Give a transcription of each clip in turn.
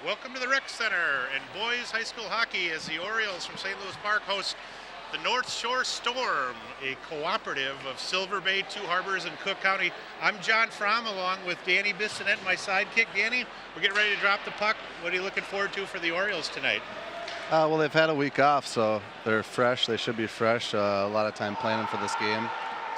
Welcome to the Rec Center and boys high school hockey as the Orioles from St. Louis Park host the North Shore Storm, a cooperative of Silver Bay, Two Harbors, and Cook County. I'm John Fromm along with Danny Bissonette, my sidekick. Danny, we're getting ready to drop the puck. What are you looking forward to for the Orioles tonight? Well, they've had a week off, so they're fresh. They should be fresh. A lot of time planning for this game.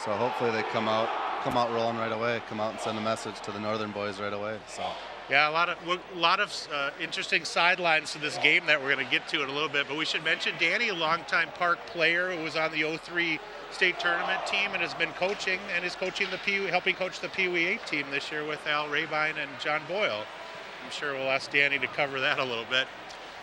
So hopefully they come out rolling right away, come out and send a message to the Northern boys right away. So. Yeah, a lot of interesting sidelines to this game that we're going to get to in a little bit. But we should mention Danny, a longtime Park player who was on the 03 state tournament team and has been coaching and is coaching helping coach the Pee Wee 8 team this year with Al Rabine and John Boyle. I'm sure we'll ask Danny to cover that a little bit.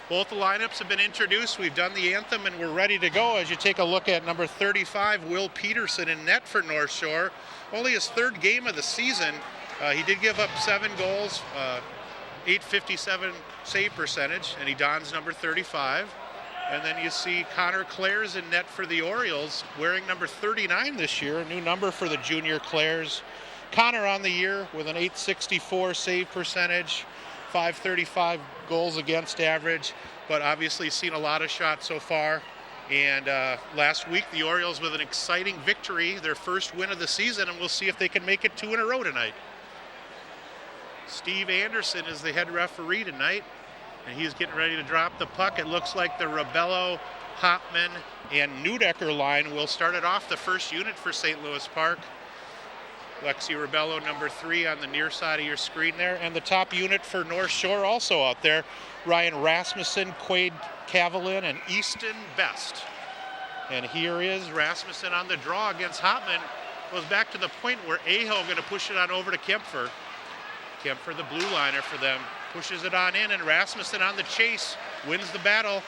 Both the lineups have been introduced. We've done the anthem and we're ready to go as you take a look at number 35, Will Peterson, in net for North Shore. Only his third game of the season. He did give up 7 goals, 857 save percentage, and he dons number 35. And then you see Connor Clares in net for the Orioles, wearing number 39 this year, a new number for the junior Clares. Connor on the year with an 864 save percentage, 535 goals against average, but obviously seen a lot of shots so far. And last week, the Orioles with an exciting victory, their first win of the season, and we'll see if they can make it 2 in a row tonight. Steve Anderson is the head referee tonight, and he's getting ready to drop the puck. It looks like the Rebello, Hopman, and Neudecker line will start it off, the first unit for St. Louis Park. Lexi Rebello, number 3, on the near side of your screen there. And the top unit for North Shore also out there, Ryan Rasmussen, Quade Cavalin, and Easton Best. And here is Rasmussen on the draw against Hopman. Goes back to the point where Aho going to push it on over to Kempfer. Kempfer, the blue liner for them, pushes it on in, and Rasmussen on the chase, wins the battle.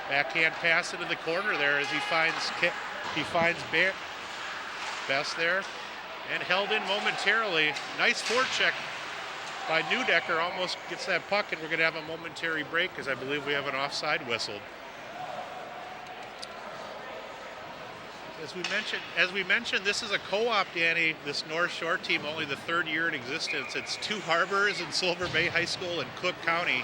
Backhand pass into the corner there as he finds Best there, and held in momentarily. Nice forecheck by Neudecker, almost gets that puck, and we're going to have a momentary break because I believe we have an offside whistled. As we mentioned, this is a co-op, Danny. This North Shore team, only the 3rd year in existence. It's Two Harbors and Silver Bay High School in Cook County.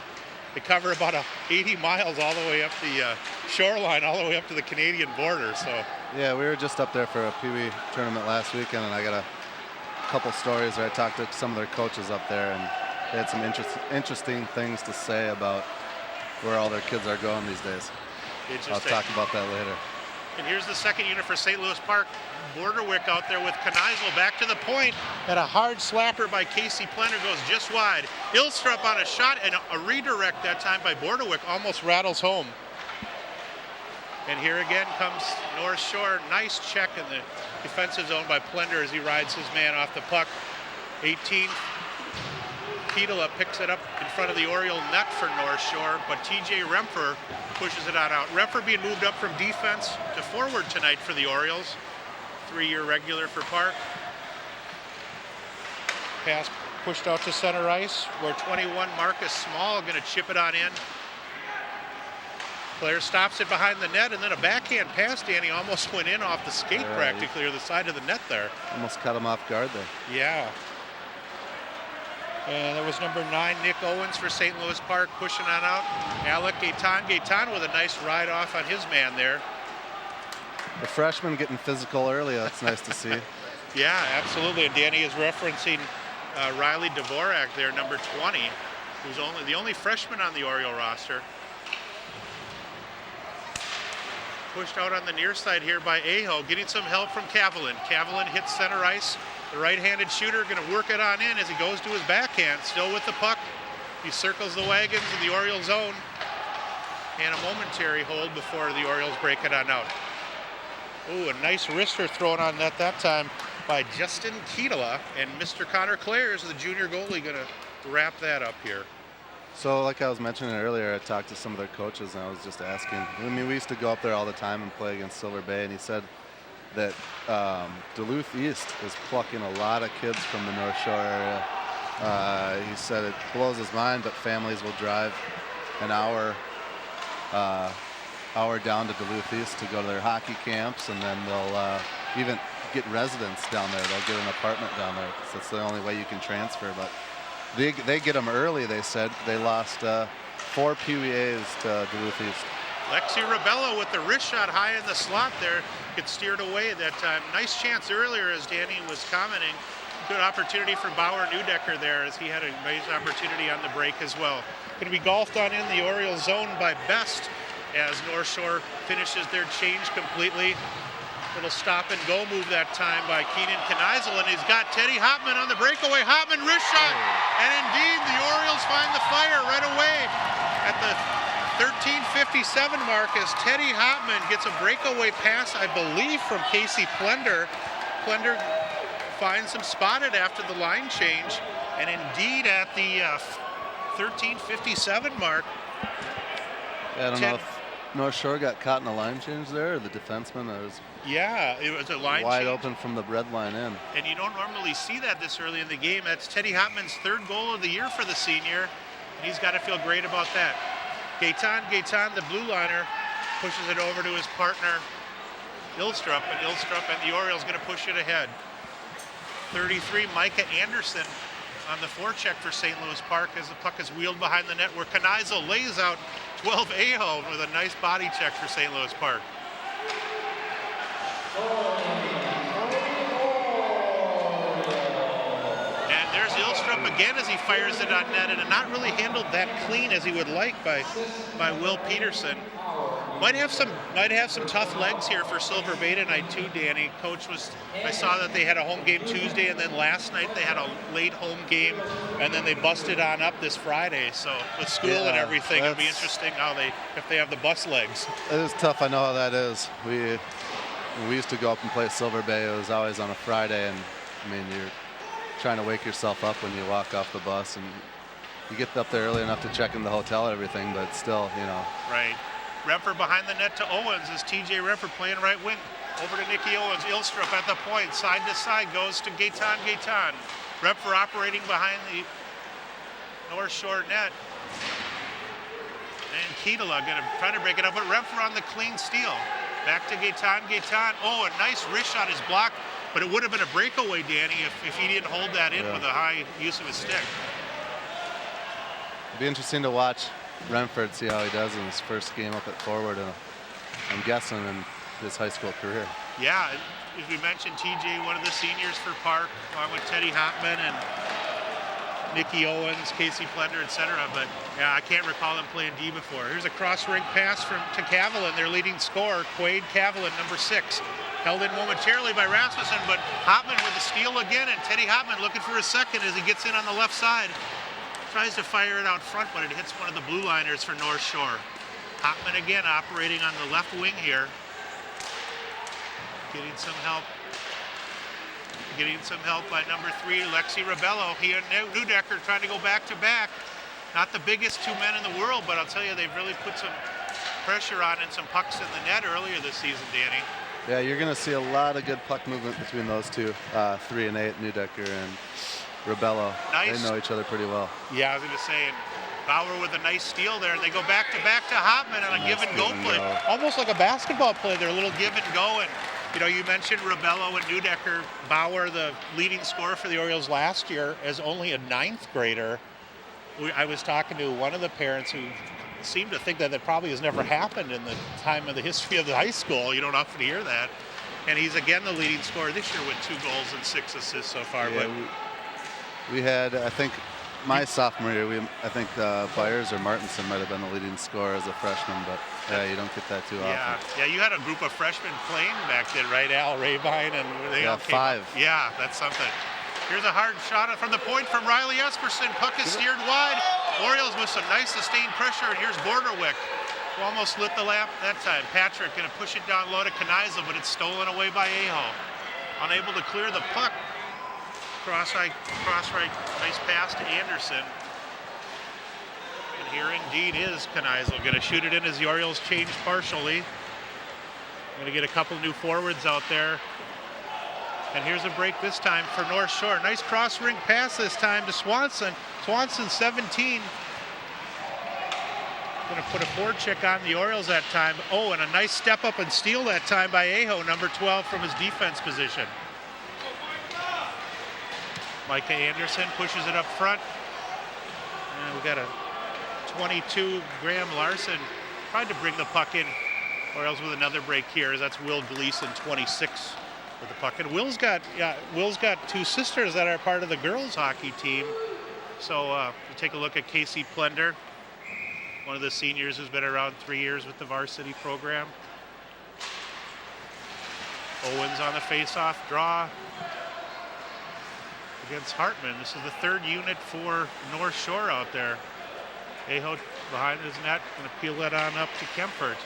They cover about 80 miles all the way up the shoreline, all the way up to the Canadian border. So. Yeah, we were just up there for a Pee Wee tournament last weekend, and I got a couple stories where I talked to some of their coaches up there, and they had some interesting things to say about where all their kids are going these days. I'll talk about that later. And here's the second unit for St. Louis Park. Borderwick out there with Kneisel back to the point, and a hard slapper by Casey Plenner goes just wide. Ilstrup on a shot, and a redirect that time by Borderwick almost rattles home. And here again comes North Shore. Nice check in the defensive zone by Plender as he rides his man off the puck. 18. Keitela picks it up in front of the Oriole net for North Shore, but TJ Rempher pushes it on out. Rempher being moved up from defense to forward tonight for the Orioles. 3-year regular for Park. Pass pushed out to center ice, where 21 Marcus Small going to chip it on in. Player stops it behind the net, and then a backhand pass, Danny, almost went in off the skate practically, or the side of the net there. Almost cut him off guard there. Yeah. And that was number 9, Nick Owens for St. Louis Park, pushing on out. Alec Gaitan with a nice ride off on his man there. The freshman getting physical early, that's nice to see. Yeah, absolutely. And Danny is referencing Riley Dvorak there, number 20, who's the only freshman on the Oriole roster. Pushed out on the near side here by Aho, getting some help from Cavalin. Cavalin hits center ice. The right-handed shooter going to work it on in as he goes to his backhand, still with the puck. He circles the wagons in the Oriole zone. And a momentary hold before the Orioles break it on out. Ooh, a nice wrister thrown on net that time by Justin Keitela. And Mr. Connor Clares, the junior goalie, going to wrap that up here. So like I was mentioning earlier, I talked to some of their coaches, and I was just asking. I mean, we used to go up there all the time and play against Silver Bay, and he said that Duluth East is plucking a lot of kids from the North Shore area. He said it blows his mind, but families will drive an hour down to Duluth East to go to their hockey camps, and then they'll even get residents down there. They'll get an apartment down there. So that's the only way you can transfer. But they get them early, they said. They lost 4 PWAs to Duluth East. Lexi Rebello with the wrist shot high in the slot there. Gets steered away that time. Nice chance earlier, as Danny was commenting. Good opportunity for Bauer Neudecker there, as he had a nice opportunity on the break as well. Going to be golfed on in the Orioles zone by Best, as North Shore finishes their change completely. Little stop and go move that time by Keenan Kneisel, and he's got Teddy Hopman on the breakaway. Hopman wrist shot, and indeed the Orioles find the fire right away at the 13:57 mark as Teddy Hopman gets a breakaway pass, I believe, from Casey Plender. Plender finds him spotted after the line change, and indeed at the 13:57 mark. I don't know if North Shore got caught in a line change there, or the defenseman that was it was a line wide change. open from the red line in. And you don't normally see that this early in the game. That's Teddy Hopman's 3rd goal of the year for the senior, and he's got to feel great about that. Gaetan, the blue liner, pushes it over to his partner, Ilstrup, and the Orioles going to push it ahead. 33, Micah Anderson on the forecheck for St. Louis Park as the puck is wheeled behind the net, where Kneisel lays out 12 Aho with a nice body check for St. Louis Park. And there's Ilstrup again as he fires it on net, and not really handled that clean as he would like by Will Peterson. Might have some tough legs here for Silver Bay tonight too, Danny. I saw that they had a home game Tuesday, and then last night they had a late home game, and then they busted on up this Friday. So with school and everything, it'll be interesting if they have the bus legs. It is tough. I know how that is. We used to go up and play Silver Bay. It was always on a Friday, and I mean, you're trying to wake yourself up when you walk off the bus, and you get up there early enough to check in the hotel and everything, but still, Right. Remper behind the net to Owens as TJ Remper playing right wing. Over to Nicky Owens. Ilstrup at the point. Side to side goes to Gaetan. Remper operating behind the North Shore net. And Keitala trying to break it up, but Remper on the clean steal. Back to Gaetan. Oh, a nice wrist shot is blocked, but it would have been a breakaway, Danny, if he didn't hold that in with a high use of his stick. It'd be interesting to watch Renford, see how he does in his first game up at forward, and I'm guessing in his high school career. Yeah, as we mentioned, TJ, one of the seniors for Park, along with Teddy Hopman and Nicky Owens, Casey Plender, etc. But yeah, I can't recall him playing D before. Here's a cross-rink pass to Cavalin, their leading scorer, Quade Cavalin, number 6. Held in momentarily by Rasmussen, but Hopman with a steal again, and Teddy Hopman looking for a second as he gets in on the left side. Tries to fire it out front, but it hits one of the blue liners for North Shore. Hopman again operating on the left wing here. Getting some help by number 3, Lexi Rebello. He and Neudecker trying to go back to back. Not the biggest 2 men in the world, but I'll tell you, they've really put some pressure on and some pucks in the net earlier this season, Danny. Yeah, you're going to see a lot of good puck movement between those two, 3 and 8, Neudecker and Rebello. Nice. They know each other pretty well. Yeah, I was going to say, and Bauer with a nice steal there, and they go back to Hopman on a give and go play. Almost like a basketball play. They're a little give and go, and you mentioned Rebello and Neudecker. Bauer, the leading scorer for the Orioles last year, as only a 9th grader. I was talking to one of the parents who seemed to think that probably has never happened in the time of the history of the high school. You don't often hear that. And he's again the leading scorer this year with 2 goals and 6 assists so far. Yeah, we had, I think, my sophomore year, I think Byers or Martinson might have been the leading scorer as a freshman, but yeah, you don't get that too often. Yeah, you had a group of freshmen playing back then, right, Al Rabine, and they all came 5. Up. Yeah, that's something. Here's a hard shot from the point from Riley Esperson. Puck is steered wide. Orioles with some nice sustained pressure, and here's Borderwick, who almost lit the lap that time. Patrick going to push it down low to Kneisel, but it's stolen away by Aho. Unable to clear the puck. Cross right, nice pass to Anderson. And here indeed is Kneisel. Going to shoot it in as the Orioles change partially. Going to get a couple new forwards out there. And here's a break this time for North Shore. Nice cross-rink pass this time to Swanson. Swanson 17. Going to put a forecheck on the Orioles that time. Oh, and a nice step up and steal that time by Aho, number 12, from his defense position. Micah Anderson pushes it up front. And we got a 22, Graham Larson tried to bring the puck in. Orioles with another break here. That's Will Gleason, 26, with the puck. And Will's got two sisters that are part of the girls hockey team. So we'll take a look at Casey Plender, one of the seniors who's been around 3 years with the varsity program. Owens on the face-off draw against Hartman. This is the third unit for North Shore out there. Aho behind his net, going to peel that on up to Kempfert.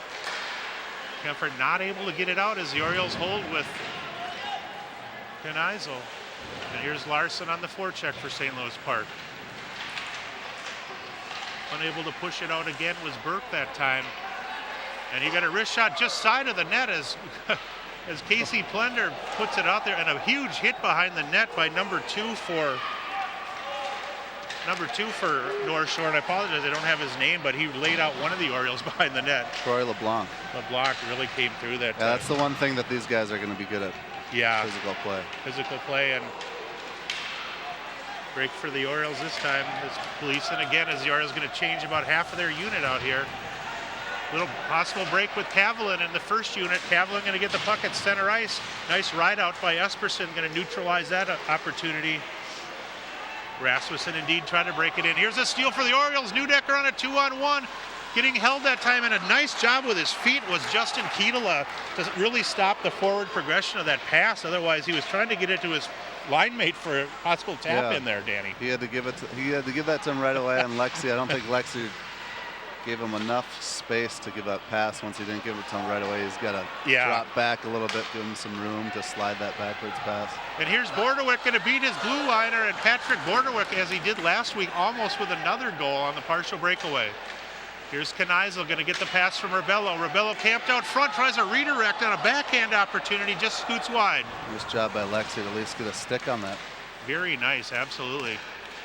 Kempfert not able to get it out as the Orioles hold with Kneisel. And here's Larson on the forecheck for St. Louis Park. Unable to push it out again was Burke that time. And he got a wrist shot just side of the net as Casey Plender puts it out there, and a huge hit behind the net by number two for North Shore. And I apologize, I don't have his name, but he laid out one of the Orioles behind the net. Troy LeBlanc. LeBlanc really came through that time. That's the one thing that these guys are going to be good at. Yeah. Physical play. And break for the Orioles this time. It's Gleason again as the Orioles going to change about half of their unit out here. Little possible break with Kavalin in the first unit. Kavalin going to get the puck at center ice. Nice ride out by Esperson, going to neutralize that opportunity. Rasmussen indeed trying to break it in. Here's a steal for the Orioles. Neudecker on a 2-on-1. Getting held that time, and a nice job with his feet was Justin Kietela to really stop the forward progression of that pass. Otherwise, he was trying to get it to his line mate for a possible tap in there, Danny. He had to give that to him right away on Lexi. I don't think Lexi gave him enough space to give that pass. Once he didn't give it to him right away, he's got to drop back a little bit, give him some room to slide that backwards pass. And here's Borderwick going to beat his blue liner, and Patrick Borderwick, as he did last week, almost with another goal on the partial breakaway. Here's Kneisel going to get the pass from Rebello. Rebello camped out front, tries a redirect on a backhand opportunity, just scoots wide. Nice job by Lexi to at least get a stick on that. Very nice, absolutely.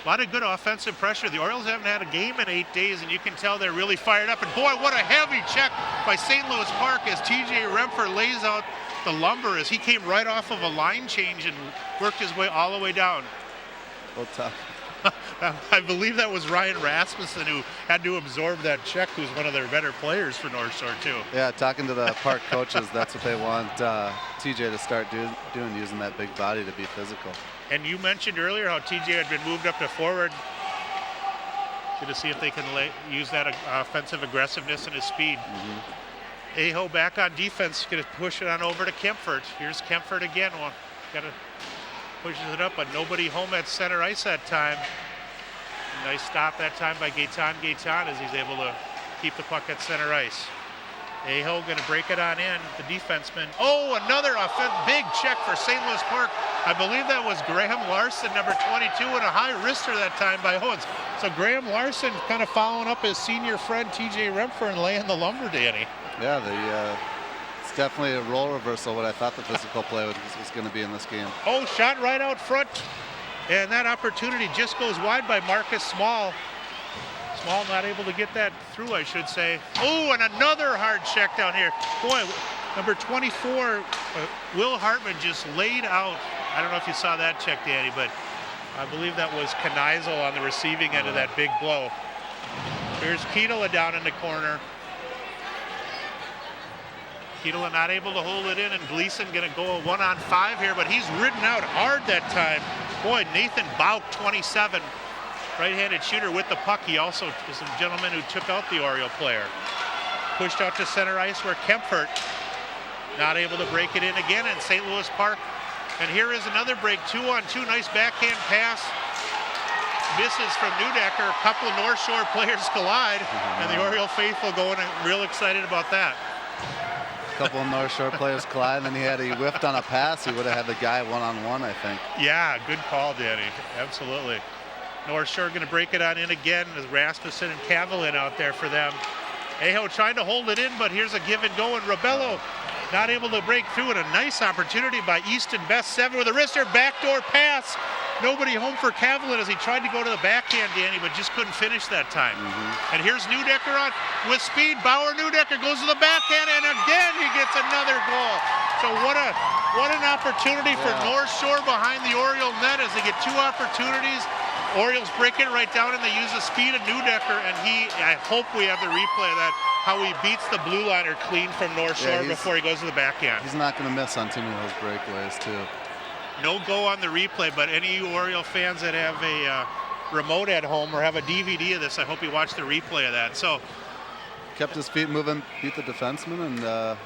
A lot of good offensive pressure. The Orioles haven't had a game in 8 days, and you can tell they're really fired up. And boy, what a heavy check by St. Louis Park as TJ Remfer lays out the lumber as he came right off of a line change and worked his way all the way down. Well, tough. I believe that was Ryan Rasmussen who had to absorb that check, who's one of their better players for North Shore, too. Yeah, talking to the Park coaches, that's what they want TJ to start doing, using that big body to be physical. And you mentioned earlier how TJ had been moved up to forward. Good to see if they can use that offensive aggressiveness and his speed. Aho back on defense, going to push it on over to Kempfert. Here's Kempfert again. Well, got to pushes it up, but nobody home at center ice that time. Nice stop that time by Gaetan as he's able to keep the puck at center ice. Aho going to break it on in, the defenseman. Oh, another big check for St. Louis Park. I believe that was Graham Larson, number 22, and a high wrister that time by Owens. So Graham Larson kind of following up his senior friend TJ Remfer and laying the lumber, Danny. Yeah, it's definitely a role reversal, what I thought the physical play was going to be in this game. Oh, shot right out front. And that opportunity just goes wide by Marcus Small. Small not able to get that through, I should say. Oh, and another hard check down here. Boy, number 24, Will Hartman just laid out. I don't know if you saw that check, Danny, but I believe that was Kneisel on the receiving end of that big blow. Here's Kietela down in the corner. Kietela not able to hold it in, and Gleason going to go a 1-on-5 here, but he's ridden out hard that time. Boy, Nathan Bauk, 27, right-handed shooter with the puck. He also is a gentleman who took out the Oriole player. Pushed out to center ice where Kempfert not able to break it in again, and St. Louis Park. And here is another break, 2-on-2, nice backhand pass. Misses from Neudecker. A couple of North Shore players collide, and the Oriole faithful going real excited about that. A couple of North Shore players collide, and then he whiffed on a pass. He would have had the guy one-on-one, I think. Yeah, good call, Danny. Absolutely. North Shore going to break it on in again with Rasmussen and Kavalin out there for them. Aho trying to hold it in, but here's a give and go, and Rebello not able to break through, and a nice opportunity by Easton Best, 7 with a wrister, backdoor pass. Nobody home for Kavalin as he tried to go to the backhand, Danny, but just couldn't finish that time. And here's Neudecker on with speed. Bauer Neudecker goes to the backhand, and again he gets another goal. So what an opportunity for North Shore behind the Oriole net as they get 2 opportunities. Orioles break it right down, and they use the speed of Neudecker, and I hope we have the replay of that, how he beats the blue liner clean from North Shore before he goes to the backhand. He's not going to miss on too many of those breakaways, too. No go on the replay, but any of you Oriole fans that have a remote at home or have a DVD of this, I hope you watch the replay of that. So kept his feet moving, beat the defenseman, and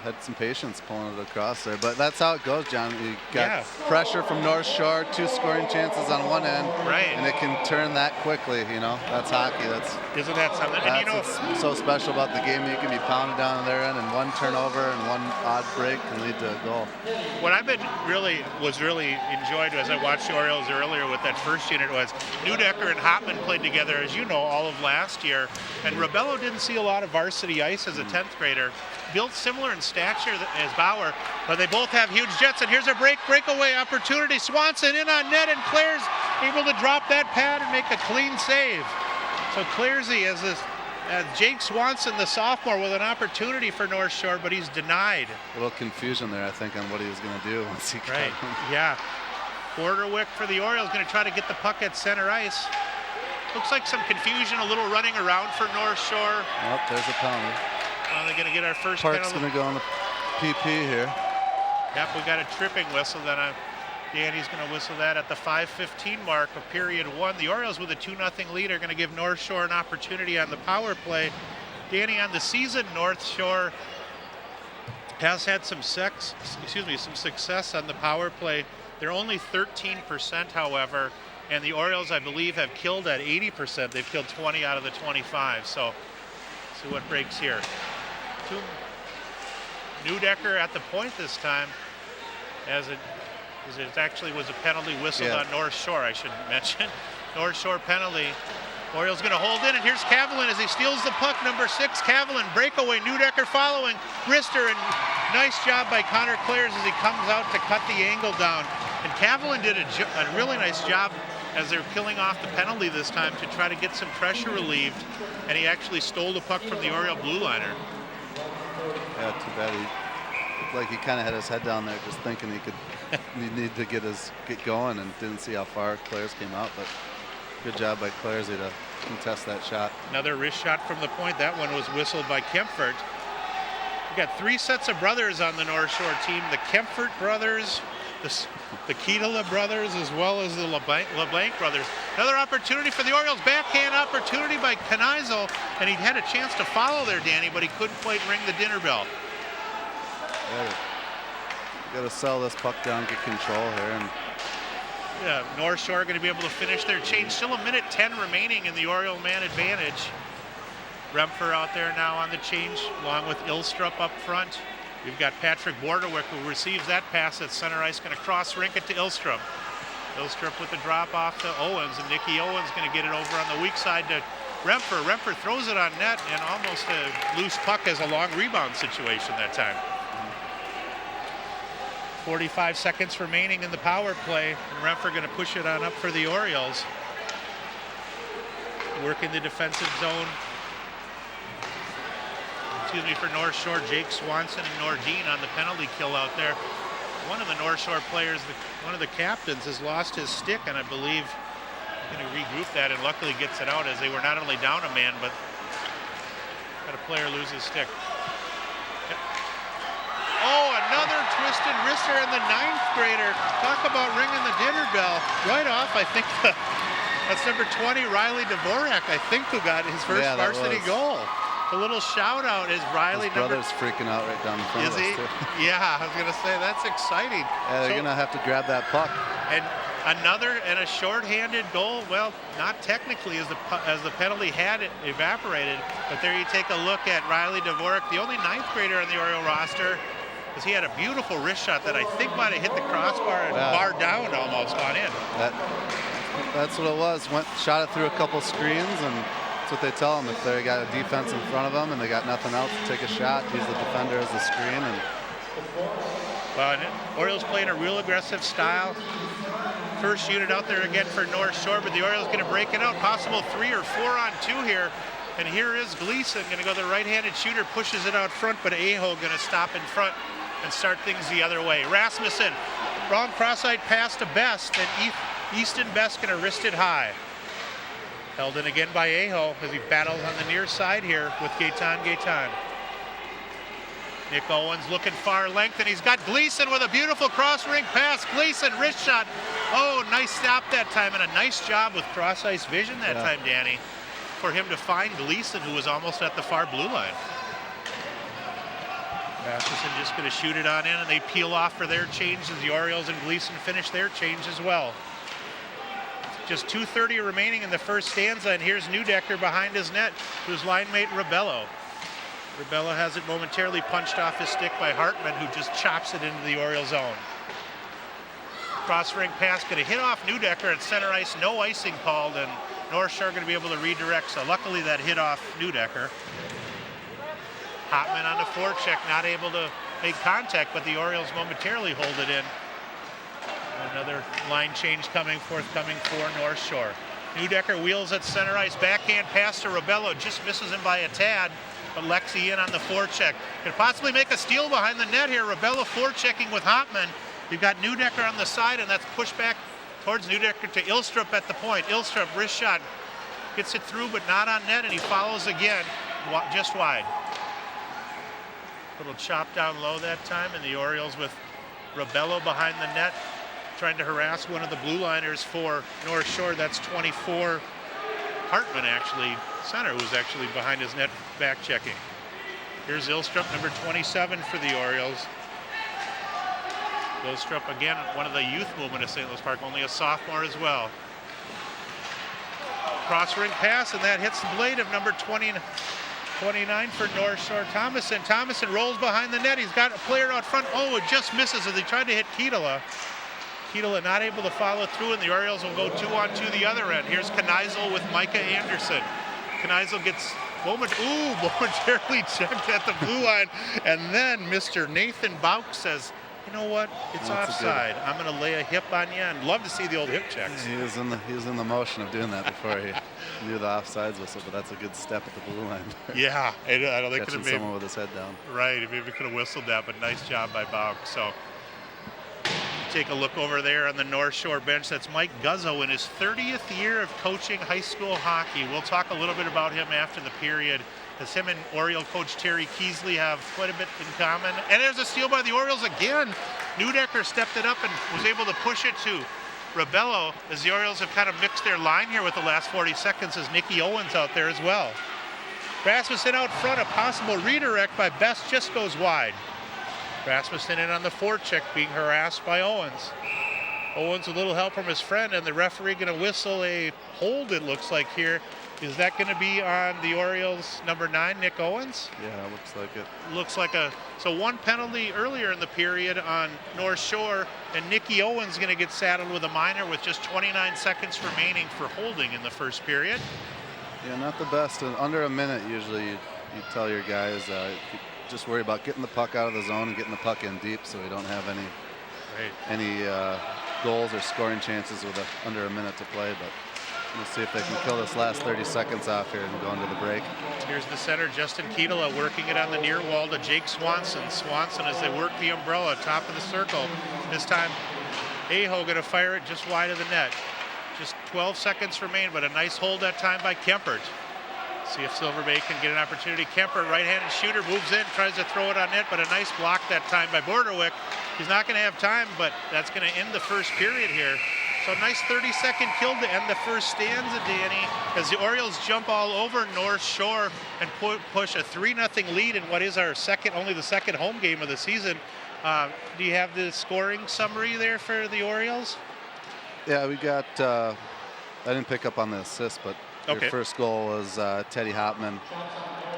had some patience pulling it across there. But that's how it goes, John. You got pressure from North Shore, 2 scoring chances on one end, and it can turn that quickly. You know, that's hockey. Isn't that something? That's what's so special about the game. You can be pounded down on their end, and one turnover and one odd break can lead to a goal. What I've been really enjoyed as I watched the Orioles earlier with that first unit was Neudecker and Hopman played together, as you know, all of last year, and Rebello didn't see a lot of varsity ice as a 10th grader. Built similar in stature as Bauer, but they both have huge jets. And here's a breakaway opportunity. Swanson in on net, and Claire's able to drop that pad and make a clean save. So Clairsy as Jake Swanson, the sophomore, with an opportunity for North Shore, but he's denied. A little confusion there, I think, on what he was going to do once he got him. Yeah. Borderwick for the Orioles going to try to get the puck at center ice. Looks like some confusion, a little running around for North Shore. Nope, there's a penalty. They're going to get our first Park's penalty. going to go on the PP here. Yep, we got a tripping whistle. Then Danny's going to whistle that at the 5:15 mark of period 1. The Orioles with a 2-0 lead are going to give North Shore an opportunity on the power play. Danny, on the season, North Shore has had some success on the power play. They're only 13%, however, and the Orioles, I believe, have killed at 80%. They've killed 20 out of the 25. So, see what breaks here. Neudecker at the point this time, as it actually was a penalty whistled on North Shore, I should mention. North Shore penalty. Orioles going to hold in, and here's Kavalin as he steals the puck. Number 6, Kavalin, breakaway. Neudecker following. Wrister, and nice job by Connor Clares as he comes out to cut the angle down. And Kavalin did a really nice job as they're killing off the penalty this time to try to get some pressure relieved, and he actually stole the puck from the Oriole blue liner. Yeah, too bad. He looked like he kind of had his head down there, just thinking he need to get going, and didn't see how far Clares came out. But good job by Claresy to contest that shot. Another wrist shot from the point. That one was whistled by Kempfert. We got 3 sets of brothers on the North Shore team: the Kempfert brothers, the Keitala brothers, as well as the LeBlanc brothers. Another opportunity for the Orioles. Backhand opportunity by Kneisel, and he had a chance to follow there, Danny, but he couldn't quite ring the dinner bell. Got to sell this puck down, get control here, and North Shore going to be able to finish their change. Still 1:10 remaining in the Oriole man advantage. Rempher out there now on the change, along with Ilstrup up front. We've got Patrick Borderwick, who receives that pass at center ice, going to cross rink it to Ilstrup. Ilstrup with the drop off to Owens, and Nicky Owens going to get it over on the weak side to Rempher. Rempher throws it on net, and almost a loose puck as a long rebound situation that time. 45 seconds remaining in the power play, and Rempher going to push it on up for the Orioles. Working the defensive zone. For North Shore, Jake Swanson and Nordine on the penalty kill out there. One of the North Shore players, one of the captains, has lost his stick, and I believe he's going to regroup that, and luckily gets it out as they were not only down a man, but had a player lose his stick. Oh, another twisted wrister, and the 9th grader. Talk about ringing the dinner bell. Right off, I think that's number 20, Riley Dvorak, I think, who got his first varsity goal. A little shout out is Riley. His brother's freaking out right down in front of us, too. Yeah, I was going to say, that's exciting. Yeah, they're going to have to grab that puck. And a shorthanded goal. Well, not technically as the penalty had it evaporated, but there you take a look at Riley Dvorak, the only 9th grader on the Oriole roster, because he had a beautiful wrist shot that I think might have hit the crossbar and bar down almost on in. That's what it was. Shot it through a couple screens, and that's what they tell them. If they got a defense in front of them and they got nothing else to take a shot, use the defender as the screen. Orioles playing a real aggressive style. First unit out there again for North Shore, but the Orioles going to break it out. Possible 3 or 4 on 2 here. And here is Gleason going to go the right-handed shooter, pushes it out front, but Aho going to stop in front and start things the other way. Rasmussen, wrong cross-eyed pass to Best, and Easton Best going to wrist it high. Held in again by Aho as he battles on the near side here with Gaetan. Nick Owens looking far length, and he's got Gleason with a beautiful cross-ring pass. Gleason, wrist shot. Oh, nice stop that time, and a nice job with cross-ice vision that time, Danny, for him to find Gleason, who was almost at the far blue line. Rasmussen just going to shoot it on in, and they peel off for their change as the Orioles and Gleason finish their change as well. Just 2:30 remaining in the first stanza, and here's Neudecker behind his net to his line mate Rebello. Rebello has it momentarily punched off his stick by Hartman, who just chops it into the Oriole zone. Cross-ring pass going to hit off Neudecker at center ice, no icing called, and North Shore going to be able to redirect, so luckily that hit off Neudecker. Hotman on the forecheck, not able to make contact, but the Orioles momentarily hold it in. Another line change forthcoming for North Shore. Neudecker wheels at center ice, backhand pass to Rebello, just misses him by a tad, but Lexi in on the forecheck. Could possibly make a steal behind the net here. Rebello forechecking with Hotman. You've got Neudecker on the side, and that's pushed back towards Neudecker to Ilstrup at the point. Ilstrup, wrist shot, gets it through, but not on net, and he follows again, just wide. Little chop down low that time, and the Orioles with Rebello behind the net, trying to harass one of the blue liners for North Shore. That's 24 Hartman, actually, center, who's actually behind his net back checking. Here's Ilstrup, number 27 for the Orioles. Ilstrup, again, one of the youth movement of St. Louis Park, only a sophomore as well. Cross-ring pass, and that hits the blade of number 29 for North Shore, Thomason. Thomason rolls behind the net. He's got a player out front. Oh, it just misses as he tried to hit Keitala. Keitala not able to follow through, and the Orioles will go 2-on-2 the other end. Here's Kneisel with Micah Anderson. Kneisel gets momentarily checked at the blue line, and then Mr. Nathan Bauk says, you know what, it's offside. I'm going to lay a hip on you, and love to see the old hip checks. He was in the motion of doing that before he knew the offsides whistle, but that's a good step at the blue line. Yeah, I don't think catching someone with his head down. Right, he maybe could have whistled that, but nice job by Bauk. So take a look over there on the North Shore bench. That's Mike Guzzo in his 30th year of coaching high school hockey. We'll talk a little bit about him after the period, as him and Oriole coach Terry Keesley have quite a bit in common. And there's a steal by the Orioles again. Neudecker stepped it up and was able to push it to Rebello, as the Orioles have kind of mixed their line here with the last 40 seconds, as Nicky Owens out there as well. Rasmussen out front, a possible redirect by Best just goes wide. Rasmussen in on the forecheck, being harassed by Owens. Owens a little help from his friend, and the referee going to whistle a hold, it looks like here. Is that going to be on the Orioles number 9, Nick Owens? Yeah, looks like it. Looks like so one penalty earlier in the period on North Shore, and Nicky Owens going to get saddled with a minor with just 29 seconds remaining for holding in the first period. Yeah, not the best. Under a minute, usually you tell your guys, just worry about getting the puck out of the zone and getting the puck in deep, so we don't have any goals or scoring chances with under a minute to play. But we'll see if they can kill this last 30 seconds off here and go into the break. Here's the center, Justin Keitala, working it on the near wall to Jake Swanson. Swanson, as they work the umbrella, top of the circle. This time, Aho going to fire it just wide of the net. Just 12 seconds remain, but a nice hold that time by Kempert. See if Silver Bay can get an opportunity. Kemper, right-handed shooter, moves in, tries to throw it on net, but a nice block that time by Borderwick. He's not going to have time, but that's going to end the first period here. So a nice 30-second kill to end the first stanza, Danny, as the Orioles jump all over North Shore and push a 3-0 lead in what is our only the second home game of the season. Do you have the scoring summary there for the Orioles? Yeah, we got, I didn't pick up on the assist, but your first goal was Teddy Hopman.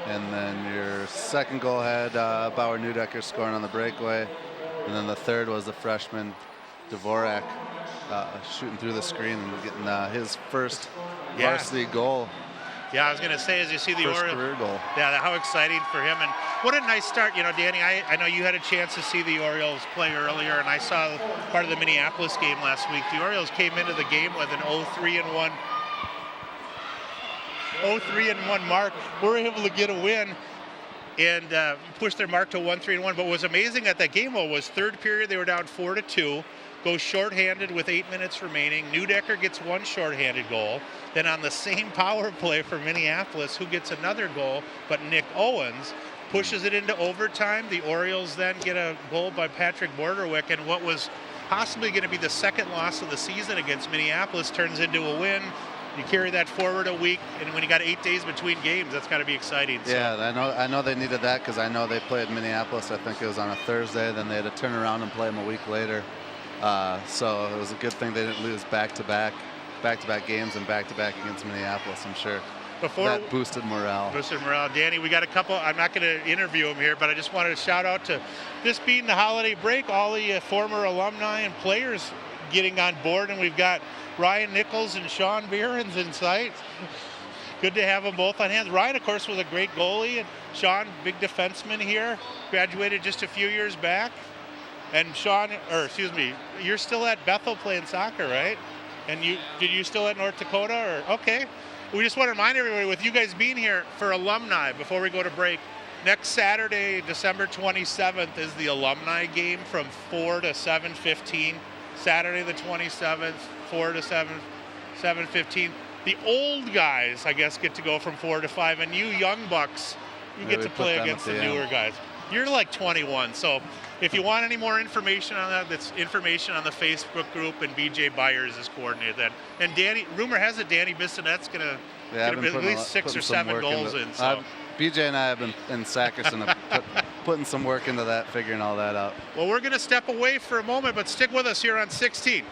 And then your second goal had Bauer Neudecker scoring on the breakaway. And then the third was the freshman Dvorak shooting through the screen and getting his first varsity goal. Yeah, I was going to say, as you see the Orioles career goal. Yeah, how exciting for him. And what a nice start. You know, Danny, I know you had a chance to see the Orioles play earlier, and I saw part of the Minneapolis game last week. The Orioles came into the game with an 0-3-1 mark. We're able to get a win. and pushed their mark to 1-3-1. But what was amazing at that game was third period they were down 4-2, goes shorthanded with 8 minutes remaining. Neudecker gets one shorthanded goal. Then on the same power play for Minneapolis, who gets another goal, but Nick Owens pushes it into overtime. The Orioles then get a goal by Patrick Borderwick, and what was possibly going to be the second loss of the season against Minneapolis turns into a win. You carry that forward a week, and when you got 8 days between games, that's got to be exciting. Yeah, I know they needed that because I know they played Minneapolis. I think it was on a Thursday. Then they had to turn around and play them a week later. So it was a good thing they didn't lose back-to-back games and back-to-back against Minneapolis, I'm sure. That boosted morale. Danny, we got a couple. I'm not going to interview him here, but I just wanted to shout out to this being the holiday break, all the former alumni and players getting on board, and we've got Ryan Nichols and Sean Behrens in sight. Good to have them both on hand. Ryan, of course, was a great goalie, and Sean, big defenseman here, graduated just a few years back. And Sean, you're still at Bethel playing soccer, right? And did you still at North Dakota? Okay. We just want to remind everybody, with you guys being here for alumni, before we go to break, next Saturday, December 27th, is the alumni game from 4 to 7:15. Saturday the 27th, 4 to 7:15. The old guys, I guess, get to go from 4 to 5, and you young bucks, you get to play against the newer guys. You're like 21, so if you want any more information on that, that's information on the Facebook group, and BJ Byers is coordinated that. And Danny, rumor has it Danny Bissonette's going to get at least 6 or 7 goals in. So. BJ and I have been in Sackerson putting some work into that, figuring all that out. Well, we're going to step away for a moment, but stick with us here on 16.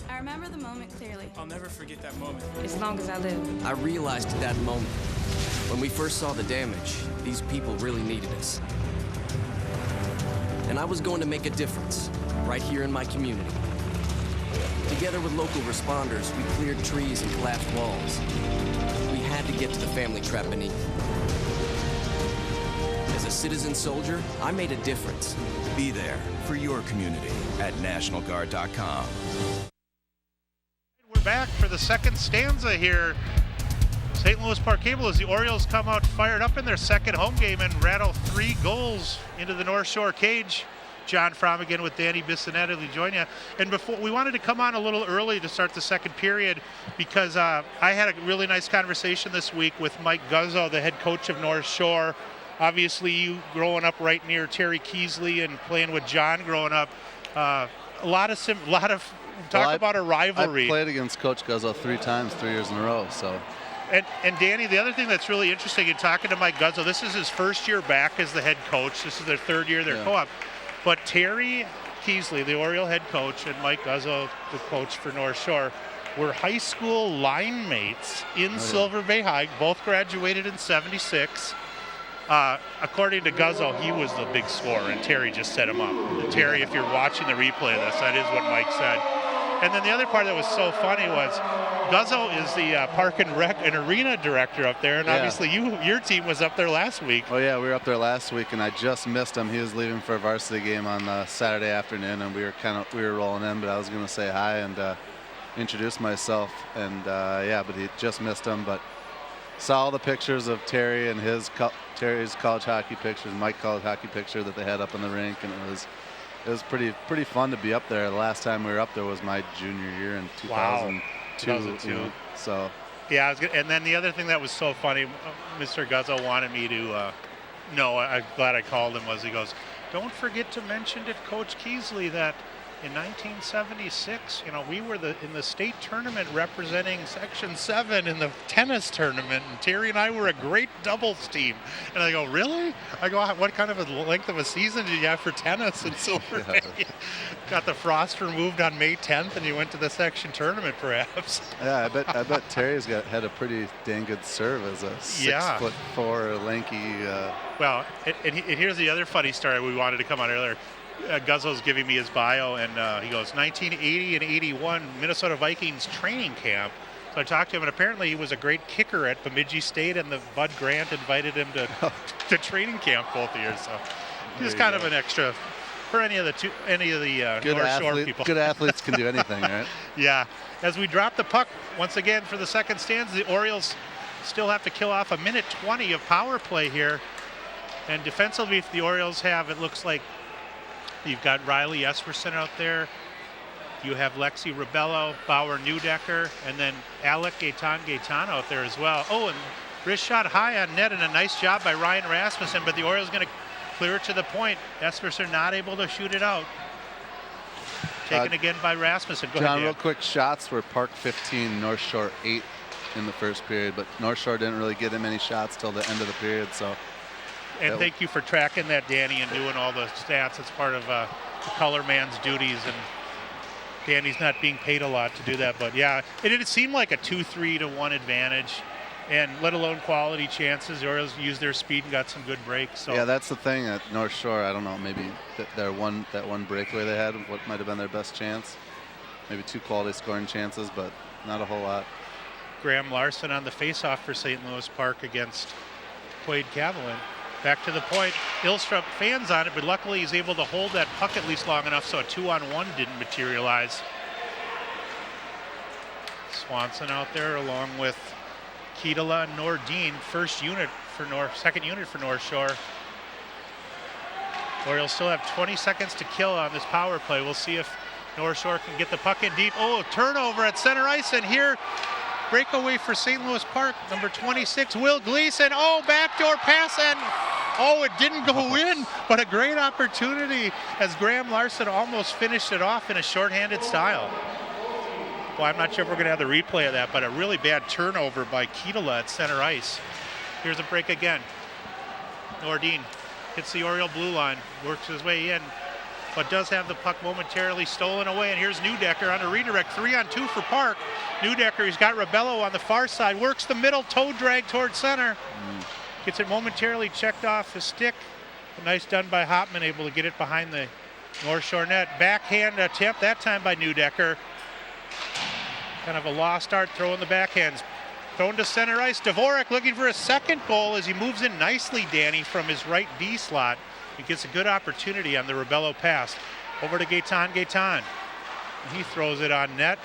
I remember the moment clearly. I'll never forget that moment. As long as I live. I realized at that moment, when we first saw the damage, these people really needed us. And I was going to make a difference, right here in my community. Together with local responders, we cleared trees and collapsed walls. We had to get to the family trapped beneath. As a citizen soldier, I made a difference. Be there for your community at NationalGuard.com. We're back for the second stanza here. St. Louis Park Cable, as the Orioles come out fired up in their second home game and rattle 3 goals into the North Shore cage. John Fromm again with Danny Bissonette to join you. And before, we wanted to come on a little early to start the second period because I had a really nice conversation this week with Mike Guzzo, the head coach of North Shore. Obviously, you growing up right near Terry Keesley and playing with John growing up, a lot of about a rivalry. I played against Coach Guzzo 3 times, 3 years in a row. So. And Danny, the other thing that's really interesting in talking to Mike Guzzo, this is his first year back as the head coach. This is their 3rd year, their co-op. But Terry Keesley, the Oriole head coach, and Mike Guzzo, the coach for North Shore, were high school line mates in Silver Bay High. Both graduated in '76. According to Guzzo, he was the big scorer, and Terry just set him up. And Terry, if you're watching the replay of this, that is what Mike said. And then the other part that was so funny was Guzzo is the Park and Rec and Arena director up there, and obviously your team was up there last week. Oh yeah, we were up there last week, and I just missed him. He was leaving for a varsity game on Saturday afternoon, and we were rolling in, but I was going to say hi and introduce myself, and but he just missed him. But saw all the pictures of Terry and Terry's college hockey pictures, Mike's college hockey picture that they had up in the rink, and it was pretty fun to be up there. The last time we were up there was my junior year in 2002. You know, so. Yeah, and then the other thing that was so funny, Mr. Guzzo wanted me to know, I'm glad I called him, was he goes, don't forget to mention to Coach Keesley that in 1976, we were in the state tournament representing Section 7 in the tennis tournament, and Terry and I were a great doubles team. And I go, really? I go, what kind of a length of a season did you have for tennis in Silver Bay? Got the frost removed on May 10th, and you went to the section tournament, perhaps. Yeah, I bet Terry's had a pretty dang good serve as a 6'4" lanky. Well, and here's the other funny story we wanted to come on earlier. Guzzo's giving me his bio, and he goes, 1980 and 81 Minnesota Vikings training camp. So I talked to him, and apparently he was a great kicker at Bemidji State, and the Bud Grant invited him to training camp both years. So Just kind of an extra for any of the Good North Shore athlete, people. good athletes can do anything, right? Yeah. As we drop the puck once again for the second stanza, the Orioles still have to kill off a minute 20 of power play here. And defensively, if the Orioles have, it looks like you've got Riley Esperson out there. You have Lexi Rebello, Bauer Newdecker, and then Alec Gaetan out there as well. Oh, and wrist shot high on net, and a nice job by Ryan Rasmussen, but the Orioles going to clear it to the point. Esperson not able to shoot it out. Taken again by Rasmussen. Go John, ahead, Dan. real quick, shots were Park 15, North Shore 8 in the first period, but North Shore didn't really get him any shots till the end of the period. So. And thank you for tracking that, Danny, and doing all the stats. It's part of the color man's duties, and Danny's not being paid a lot to do that. But yeah, it did seem like a 2-3 to 1 advantage, and let alone quality chances. The Orioles used their speed and got some good breaks. So. Yeah, that's the thing at North Shore. I don't know, maybe that one breakaway they had, what might have been their best chance. Maybe 2 quality scoring chances, but not a whole lot. Graham Larson on the faceoff for St. Louis Park against Quade Cavillon. Back to the point. Ilstrup fans on it, but luckily he's able to hold that puck at least long enough so a 2-on-1 didn't materialize. Swanson out there along with Keitala and Nordine, second unit for North Shore. Orioles still have 20 seconds to kill on this power play. We'll see if North Shore can get the puck in deep. Oh, turnover at center ice, and here breakaway for St. Louis Park, number 26, Will Gleason. Oh, backdoor pass, and oh, it didn't go in, but a great opportunity as Graham Larson almost finished it off in a shorthanded style. Well, I'm not sure if we're going to have the replay of that, but a really bad turnover by Keitala at center ice. Here's a break again. Nordine hits the Oriole blue line, works his way in, but does have the puck momentarily stolen away. And here's Newdecker on a redirect, 3-on-2 for Park. Newdecker, he's got Rebello on the far side, works the middle, toe drag towards center. Gets it momentarily checked off his stick. Nice done by Hopman, able to get it behind the North Shore net. Backhand attempt, that time by Newdecker. Kind of a lost art, throwing the backhands. Thrown to center ice. Dvorak looking for a second goal as he moves in nicely, Danny, from his right D slot. He gets a good opportunity on the Rebello pass. Over to Gaetan. He throws it on net.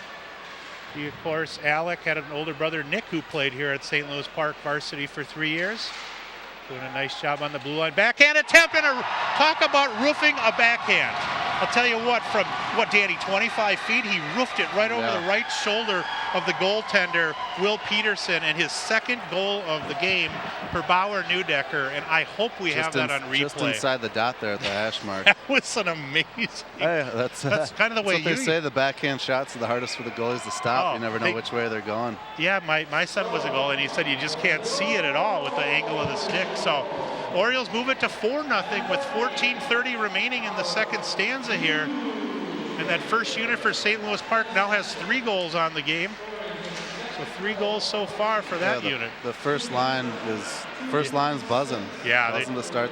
He, of course, Alec had an older brother, Nick, who played here at St. Louis Park varsity for 3 years. Doing a nice job on the blue line. Backhand attempt, and talk about roofing a backhand. I'll tell you what, from, Danny, 25 feet, he roofed it right over the right shoulder of the goaltender, Will Peterson, and his second goal of the game for Bauer Newdecker, and I hope we have that on replay. Just inside the dot there at the hash mark. That was an amazing. Hey, that's kind of the way they say. The backhand shots are the hardest for the goalies to stop. You never know which way they're going. Yeah, my son was a goalie, and he said you just can't see it at all with the angle of the stick. So Orioles move it to 4-0 with 14:30 remaining in the second stanza here. And that first unit for St. Louis Park now has 3 goals on the game. So 3 goals so far for that unit. The first line's buzzing. Yeah, buzzing to start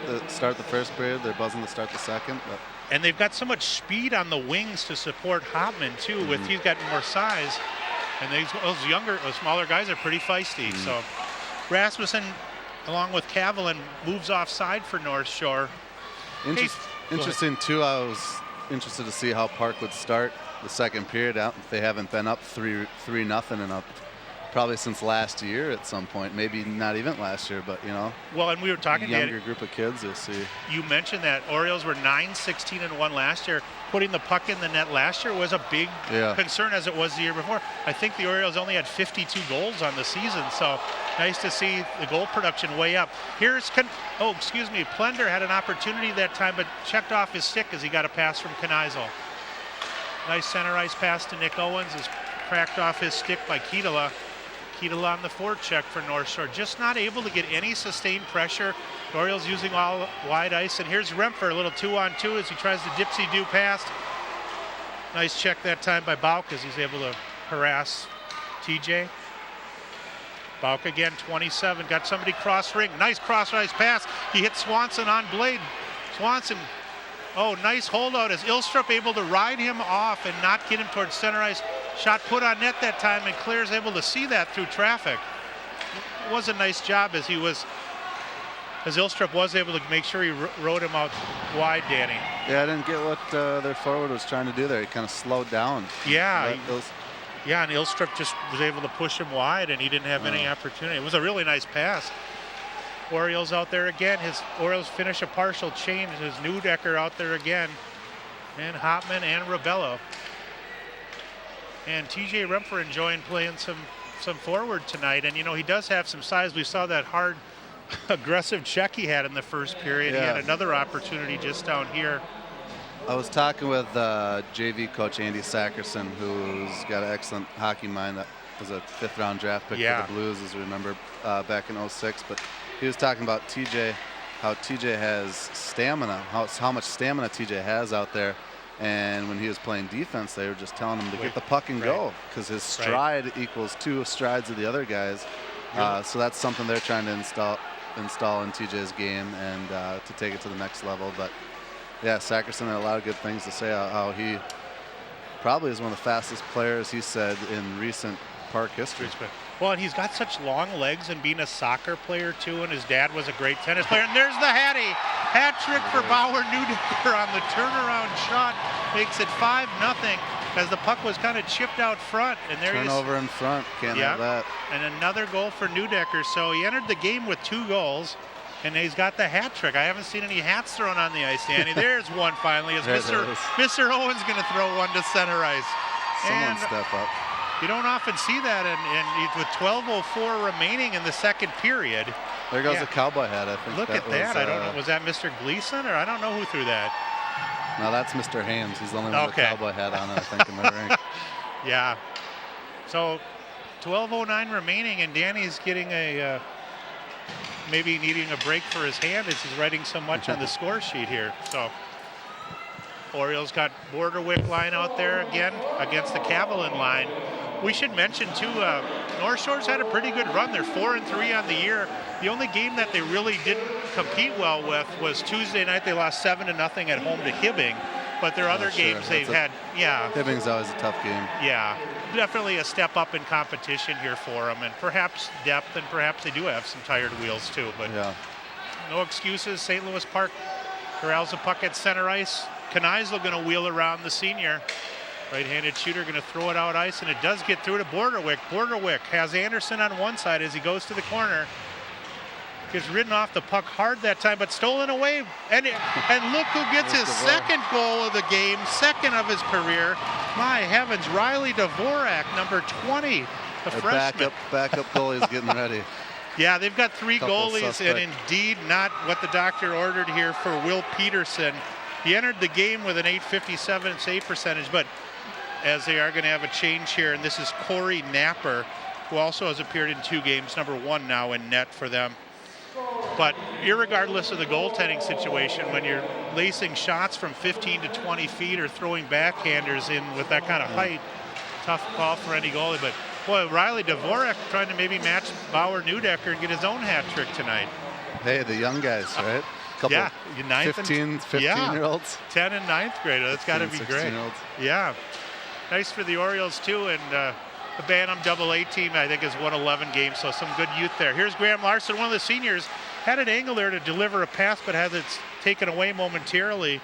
the first period. They're buzzing to start the second. But. And they've got so much speed on the wings to support Hopman too. With he's got more size, and those smaller guys are pretty feisty. So Rasmussen, along with Cavillon, moves offside for North Shore. Interesting too. I was interested to see how Park would start the second period out. They haven't been up 3-0 and up probably since last year at some point. Maybe not even last year, but Well, and we were talking younger group of kids. You'll see. You mentioned that Orioles were 9-16-1 last year. Putting the puck in the net last year was a big concern, as it was the year before. I think the Orioles only had 52 goals on the season, so nice to see the goal production way up. Plender had an opportunity that time, but checked off his stick as he got a pass from Kneisel. Nice center ice pass to Nick Owens is cracked off his stick by Keitala. Keitala on the forecheck for North Shore. Just not able to get any sustained pressure. The Orioles using all wide ice. And here's Rempfer, a little 2-on-2 as he tries to dipsy-do pass. Nice check that time by Bauk as he's able to harass TJ. Bauk again, 27, got somebody cross ring. Nice cross ice pass. He hit Swanson on blade. Swanson, nice holdout as Ilstrup able to ride him off and not get him towards center ice. Shot put on net that time, and Claire's able to see that through traffic. It was a nice job as he was as Ilstrup was able to make sure he rode him out wide, Danny. Yeah, I didn't get what their forward was trying to do there. He kind of slowed down. Yeah. Yeah, and Ilstrup just was able to push him wide, and he didn't have any opportunity. It was a really nice pass. Orioles out there again. Orioles finish a partial change. His Neudecker out there again. And Hopman and Rebello. And TJ Rempher enjoying playing some forward tonight. And, you know, he does have some size. We saw that hard, aggressive check he had in the first period. Yeah. He had another opportunity just down here. I was talking with JV coach Andy Sackerson, who's got an excellent hockey mind. That was a 5th-round draft pick for the Blues, as we remember, back in '06. But he was talking about TJ, how TJ has stamina, how much stamina TJ has out there. And when he was playing defense, they were just telling him to get the puck and go, because his stride equals 2 strides of the other guys. So that's something they're trying to install in TJ's game and to take it to the next level. But yeah, Sackerson had a lot of good things to say, how he probably is one of the fastest players, he said, in recent Park history. Well, and he's got such long legs, and being a soccer player too, and his dad was a great tennis player. And there's the Hattie. Hat trick for Bauer Neudecker on the turnaround shot. Makes it 5-0 as the puck was kind of chipped out front. And there Turnover in front, can't have that. And another goal for Neudecker. So he entered the game with 2 goals. And he's got the hat trick. I haven't seen any hats thrown on the ice, Danny. There's one finally. As Mr. Owen's going to throw one to center ice. Someone step up. You don't often see that, and with 12:04 remaining in the second period. There goes a cowboy hat, I think. Look at that. I don't know. Was that Mr. Gleason, or I don't know who threw that? No, that's Mr. Hames. He's the only one with a cowboy hat on, I think, in the rink. Yeah. So 12:09 remaining, and Danny's getting maybe needing a break for his hand as he's writing so much on the score sheet here. So Orioles got Borderwick line out there again against the Cavalin line. We should mention too, North Shore's had a pretty good run. They're 4-3 on the year. The only game that they really didn't compete well with was Tuesday night. They lost 7-0 at home to Hibbing. But their other games they've had, Hibbing's always a tough game. Yeah, definitely a step up in competition here for them, and perhaps depth, and perhaps they do have some tired wheels too. But no excuses. St. Louis Park corrals the puck at center ice. Kneisel going to wheel around the senior. Right-handed shooter going to throw it out ice, and it does get through to Borderwick. Borderwick has Anderson on one side as he goes to the corner. Gets ridden off the puck hard that time, but stolen away. And look who gets his second goal of the game, second of his career. My heavens, Riley Dvorak, number 20, the freshman. Backup goalie's getting ready. Yeah, they've got 3 goalies, suspect. and indeed not what the doctor ordered here for Will Peterson. He entered the game with an .857 save percentage, but as they are going to have a change here, and this is Corey Napper, who also has appeared in 2 games, number 1 now in net for them. But irregardless of the goaltending situation, when you're lacing shots from 15 to 20 feet or throwing backhanders in with that kind of height, tough call for any goalie. But boy, Riley Dvorak trying to maybe match Bauer Neudecker and get his own hat trick tonight. Hey, the young guys, right? Couple 15-year-olds. 10 and 9th grader. That's got to be great. Yeah. Nice for the Orioles, too. And the Bantam AA team, I think, has won 11 games, so some good youth there. Here's Graham Larson, one of the seniors. Had an angle there to deliver a pass, but has it taken away momentarily.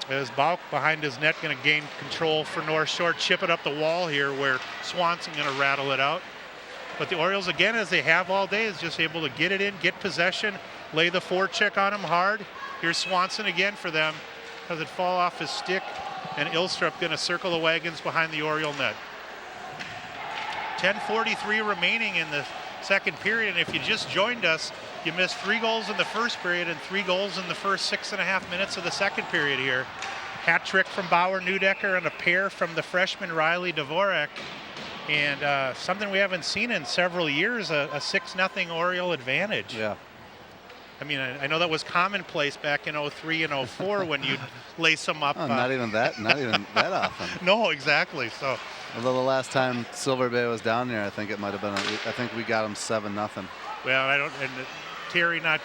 As Bauk behind his net going to gain control for North Shore, chip it up the wall here where Swanson going to rattle it out. But the Orioles, again, as they have all day, is just able to get it in, get possession, lay the forecheck on him hard. Here's Swanson again for them. Does it fall off his stick? And Ilstrup going to circle the wagons behind the Oriole net. 10:43 remaining in the second period. And if you just joined us, you missed 3 goals in the first period and 3 goals in the first 6.5 minutes of the second period here. Hat trick from Bauer Neudecker and a pair from the freshman Riley Dvorak. And something we haven't seen in several years, a 6-0 Oriole advantage. Yeah. I mean, I know that was commonplace back in 03 and 04 when you'd lace them up. Not even that often. No, exactly. So. Although the last time Silver Bay was down there, I think it might have been. I think we got them 7-0. Well, I don't. And Terry not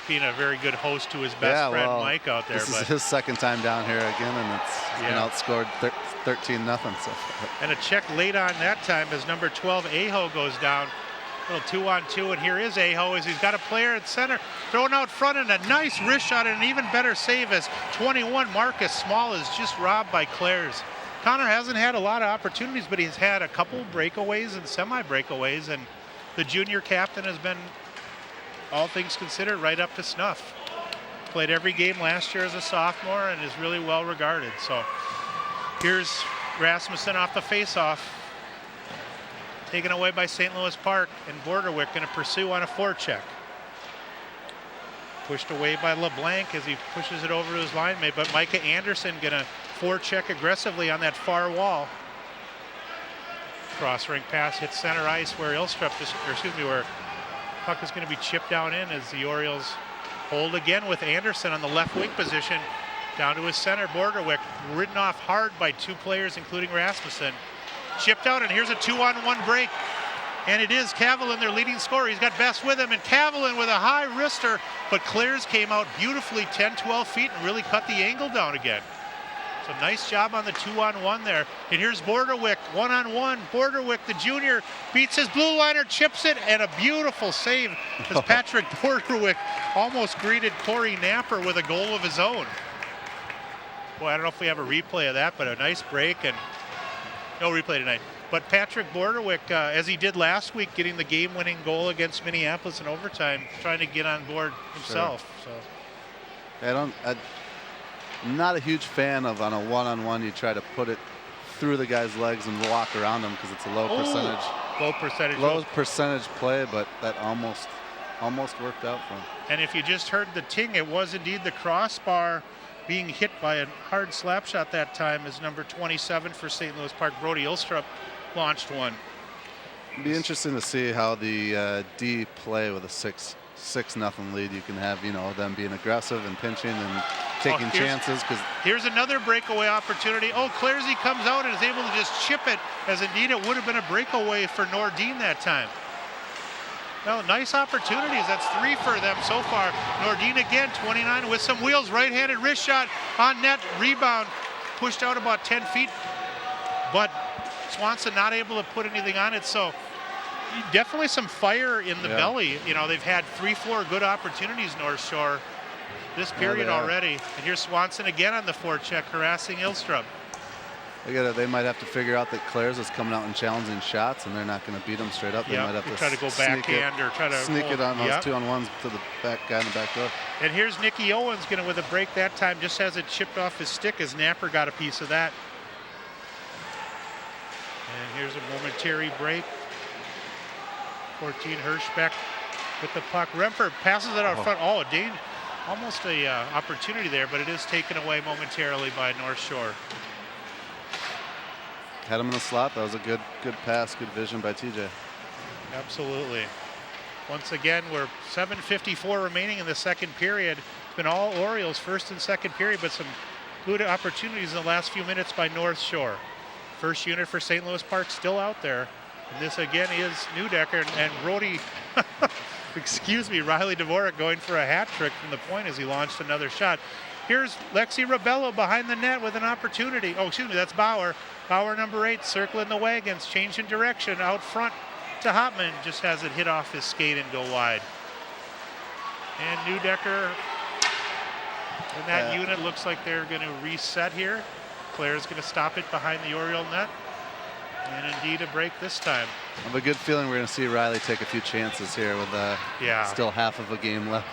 being a very good host to his best friend Mike out there. This is his second time down here again, and he's been outscored 13-0. So. And a check late on that time as number 12 Aho goes down. Little 2-on-2, and here is Aho as he's got a player at center, thrown out front, and a nice wrist shot and an even better save as 21 Marcus Small is just robbed by Clares. Connor hasn't had a lot of opportunities, but he's had a couple breakaways and semi-breakaways, and the junior captain has been, all things considered, right up to snuff. Played every game last year as a sophomore and is really well regarded. So here's Rasmussen off the face-off. Taken away by St. Louis Park, and Borderwick going to pursue on a forecheck. Pushed away by LeBlanc as he pushes it over to his line mate, but Micah Anderson going to forecheck aggressively on that far wall. Cross-ring pass hits center ice where where puck is going to be chipped down in as the Orioles hold again with Anderson on the left wing position down to his center. Borderwick ridden off hard by two players, including Rasmussen. Chipped out, and here's a 2-on-1 break. And it is Cavalin, their leading scorer. He's got Best with him, and Cavalin with a high wrister, but Clares came out beautifully 10, 12 feet and really cut the angle down again. So nice job on the 2-on-1 there. And here's Borderwick, 1-on-1. Borderwick, the junior, beats his blue liner, chips it, and a beautiful save as Patrick Borderwick almost greeted Corey Napper with a goal of his own. Boy, I don't know if we have a replay of that, but a nice break, and no replay tonight. But Patrick Borderwick, as he did last week, getting the game-winning goal against Minneapolis in overtime, trying to get on board himself. Sure. So I'm not a huge fan of on a one-on-one you try to put it through the guy's legs and walk around him because it's a low percentage play, but that almost worked out for him. And if you just heard the ting, it was indeed the crossbar being hit by a hard slap shot that time as number 27 for St. Louis Park, Brody Ilstrup, launched one. It'd be interesting to see how the D play with a 6-0 lead. You can have, them being aggressive and pinching and taking chances. Here's another breakaway opportunity. Claresy comes out and is able to just chip it, as indeed it would have been a breakaway for Nordine that time. Well, nice opportunities. That's 3 for them so far. Nordine again, 29 with some wheels. Right-handed wrist shot on net. Rebound pushed out about 10 feet. But Swanson not able to put anything on it. So definitely some fire in the belly. They've had 3-4 good opportunities, North Shore, this period already. And here's Swanson again on the forecheck, harassing Ilstrup. They might have to figure out that Clares is coming out and challenging shots, and they're not going to beat them straight up. They might have to try to go backhand or try to sneak it on those 2-on-1s to the back guy in the back door. And here's Nicky Owens going to, with a break that time, just has it chipped off his stick as Napper got a piece of that. And here's a momentary break. 14 Hirschbeck with the puck. Remford passes it out front. Almost a opportunity there, but it is taken away momentarily by North Shore. Had him in the slot. That was a good pass, good vision by TJ. Absolutely. Once again, we're 7:54 remaining in the second period. It's been all Orioles first and second period, but some good opportunities in the last few minutes by North Shore. First unit for St. Louis Park still out there. And this again is Neudecker and Brody, Riley Dvorak going for a hat trick from the point as he launched another shot. Here's Lexi Rebello behind the net with an opportunity. That's Bauer. Bauer, number 8, circling the wagons, changing direction out front to Hopman. Just has it hit off his skate and go wide. And Neudecker in that unit looks like they're going to reset here. Claire's going to stop it behind the Oriole net. And indeed a break this time. I have a good feeling we're going to see Riley take a few chances here with still half of a game left.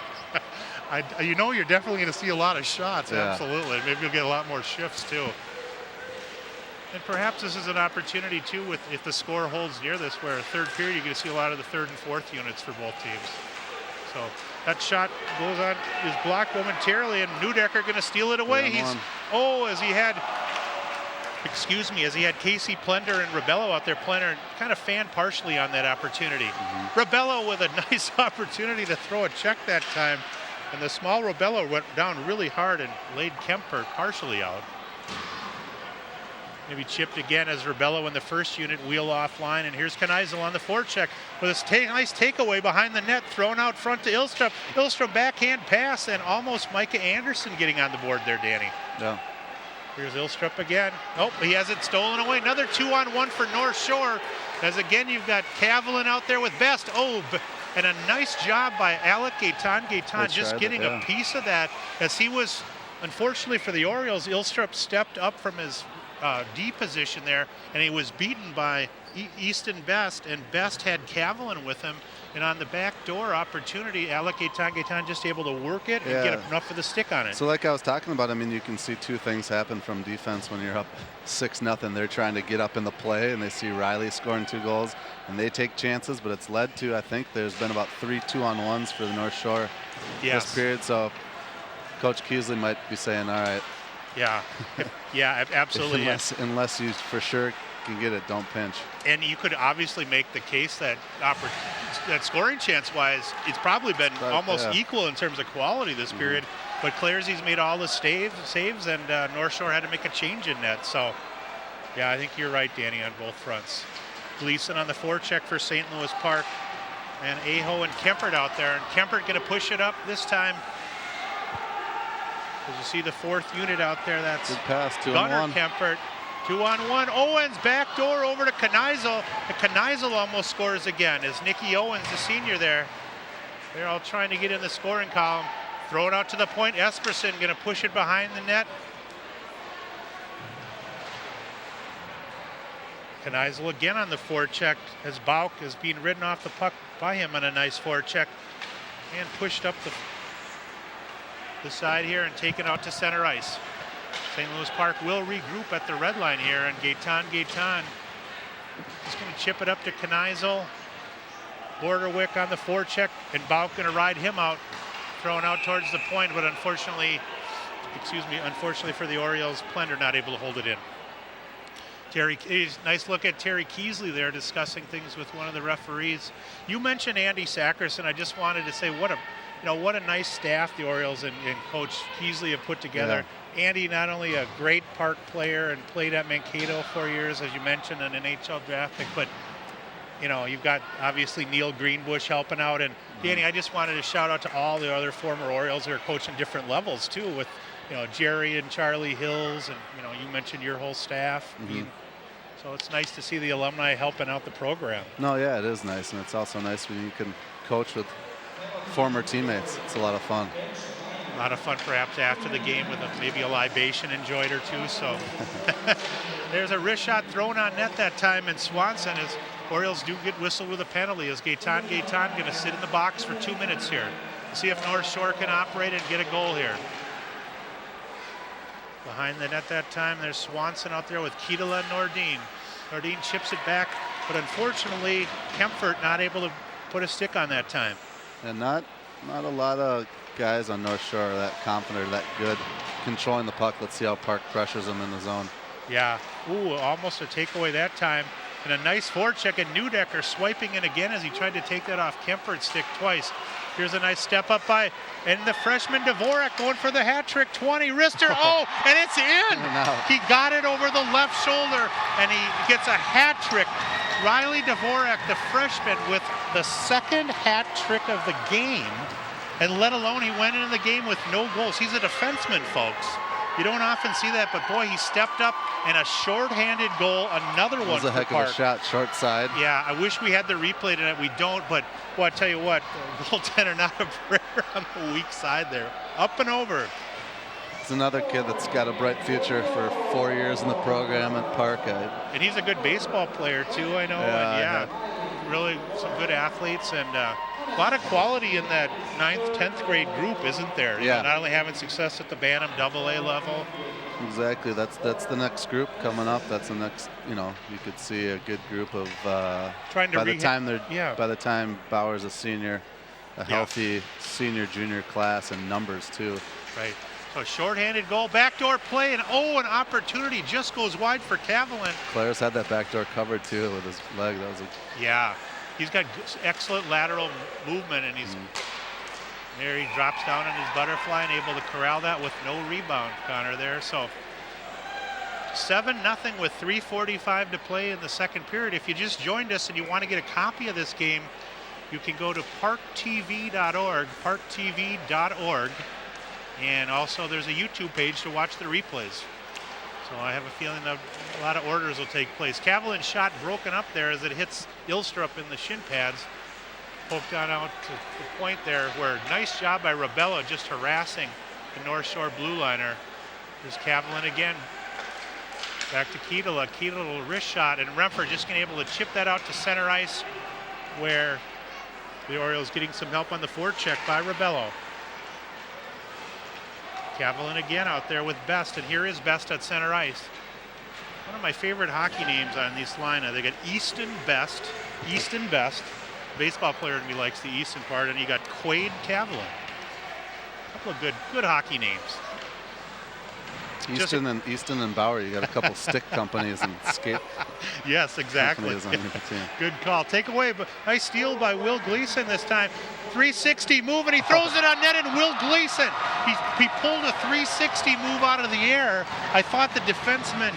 You're definitely going to see a lot of shots, absolutely. Maybe you'll get a lot more shifts, too. And perhaps this is an opportunity, too, if the score holds near this, where third period you're going to see a lot of the third and fourth units for both teams. So that shot goes on, is blocked momentarily, and Neudecker going to steal it away. As he had Casey Plender and Rebello out there. Plender kind of fanned partially on that opportunity. Rebello with a nice opportunity to throw a check that time. And the small Rebello went down really hard and laid Kemper partially out. Maybe chipped again as Rebello in the first unit wheel offline. And here's Kneisel on the forecheck with a nice takeaway behind the net, thrown out front to Ilstrup. Ilstrup backhand pass, and almost Micah Anderson getting on the board there, Danny. Yeah. Here's Ilstrup again. He has it stolen away. Another 2-on-1 for North Shore. as again you've got Cavalin out there with Best. And a nice job by Alec Gaetan. Gaetan just getting a piece of that as he was, unfortunately for the Orioles, Ilstrup stepped up from his D position there, and he was beaten by Easton Best, and Best had Cavalin with him. And on the backdoor opportunity, Alec Gaetan just able to work it and get enough of the stick on it. So like I was talking about, I mean, you can see two things happen from defense when you're up 6-0. They're trying to get up in the play, and they see Riley scoring 2 goals, and they take chances, but it's led to, I think there's been about 3 2-on-1s for the North Shore this period. So Coach Keesley might be saying, all right. Yeah, yeah, absolutely. Unless you for sure can get it, don't pinch. And you could obviously make the case that scoring chance-wise, it's probably been almost equal in terms of quality this period. But Claresy's made all the saves, and North Shore had to make a change in net. So, yeah, I think you're right, Danny, on both fronts. Gleason on the forecheck for St. Louis Park, and Aho and Kempert out there. And Kempert going to push it up this time. As you see the 4th unit out there, that's good pass, 2-on-1. Gunnar Kempert. 2-on-1. Owens backdoor over to Kneisel. And Kneisel almost scores again as Nicky Owens, the senior there. They're all trying to get in the scoring column. Throw it out to the point. Esperson going to push it behind the net. Kneisel again on the forecheck as Bauk is being ridden off the puck by him on a nice forecheck and pushed up the side here and taken out to center ice. St. Louis Park will regroup at the red line here, and Gaetan just going to chip it up to Kneisel. Borderwick on the forecheck, and Bauk going to ride him out, thrown out towards the point, but unfortunately for the Orioles, Plender not able to hold it in. Nice look at Terry Keesley there discussing things with one of the referees. You mentioned Andy Sackerson. I just wanted to say what a nice staff the Orioles and Coach Keesley have put together. Yeah. Andy, not only a great Park player and played at Mankato for years, as you mentioned, an NHL draft pick, but you've got obviously Neil Greenbush helping out. And Danny, I just wanted to shout out to all the other former Orioles who are coaching different levels too, with Jerry and Charlie Hills, and you mentioned your whole staff. So it's nice to see the alumni helping out the program. No, yeah, it is nice, and it's also nice when you can coach with former teammates. It's a lot of fun. A lot of fun perhaps after the game with maybe a libation enjoyed or two. So there's a wrist shot thrown on net that time in Swanson as Orioles do get whistled with a penalty as Gaetan going to sit in the box for 2 minutes here. See if North Shore can operate and get a goal here. Behind the net that time, there's Swanson out there with Keitala and Nordin. Nordin chips it back, but unfortunately, Kempfert not able to put a stick on that time. And not a lot of guys on North Shore are that confident or that good controlling the puck. Let's see how Park pressures them in the zone. Yeah, almost a takeaway that time. And a nice forecheck, and Neudecker swiping in again as he tried to take that off Kempert's stick twice. Here's a nice step up and the freshman Dvorak going for the hat trick, 20, wrister, and it's in! He got it over the left shoulder, and he gets a hat trick. Riley Dvorak, the freshman, with the second hat trick of the game, and let alone he went into the game with no goals. He's a defenseman, folks. You don't often see that, but boy, he stepped up, and a short-handed goal, another one for Park. It was a heck of a shot, short side. Yeah, I wish we had the replay tonight. We don't, but boy, I tell you what, goaltender not a prayer on the weak side there. Up and over. It's another kid that's got a bright future for 4 years in the program at Park. And he's a good baseball player, too, I know. Really some good athletes, and a lot of quality in that 9th, 10th grade group, isn't there? Yeah. Not only having success at the Bantam AA level. Exactly. That's the next group coming up. That's the next, you could see a good group of trying to by the time Bauer's a senior, a healthy senior junior class and numbers too. Right. So shorthanded goal, backdoor play, and an opportunity just goes wide for Cavalin. Claire's had that backdoor covered too with his leg. That was he's got excellent lateral movement, and there he drops down in his butterfly and able to corral that with no rebound, Connor, there. So 7-0 with 3:45 to play in the second period. If you just joined us and you want to get a copy of this game, you can go to ParkTV.org, ParkTV.org. And also there's a YouTube page to watch the replays. So I have a feeling that a lot of orders will take place. Cavalin's shot broken up there as it hits Ilstrup in the shin pads. Poked on out to the point there where nice job by Rebello just harassing the North Shore blue liner. There's Cavalin again. Back to Keitala. Keitala wrist shot, and Rempher just going to be able to chip that out to center ice where the Orioles getting some help on the forecheck by Rebello. Cavalin again out there with Best, and here is Best at center ice. One of my favorite hockey names on this lineup. They got Easton Best. Baseball player to me likes the Easton part, and you got Quade Cavalin. A couple of good hockey names. Easton and Bauer, you got a couple stick companies and skate. Yes, exactly. On your team. Good call. Take away, but nice steal by Will Gleason this time. 360 move, and he throws it on net, and Will Gleason, he pulled a 360 move out of the air. I thought the defenseman,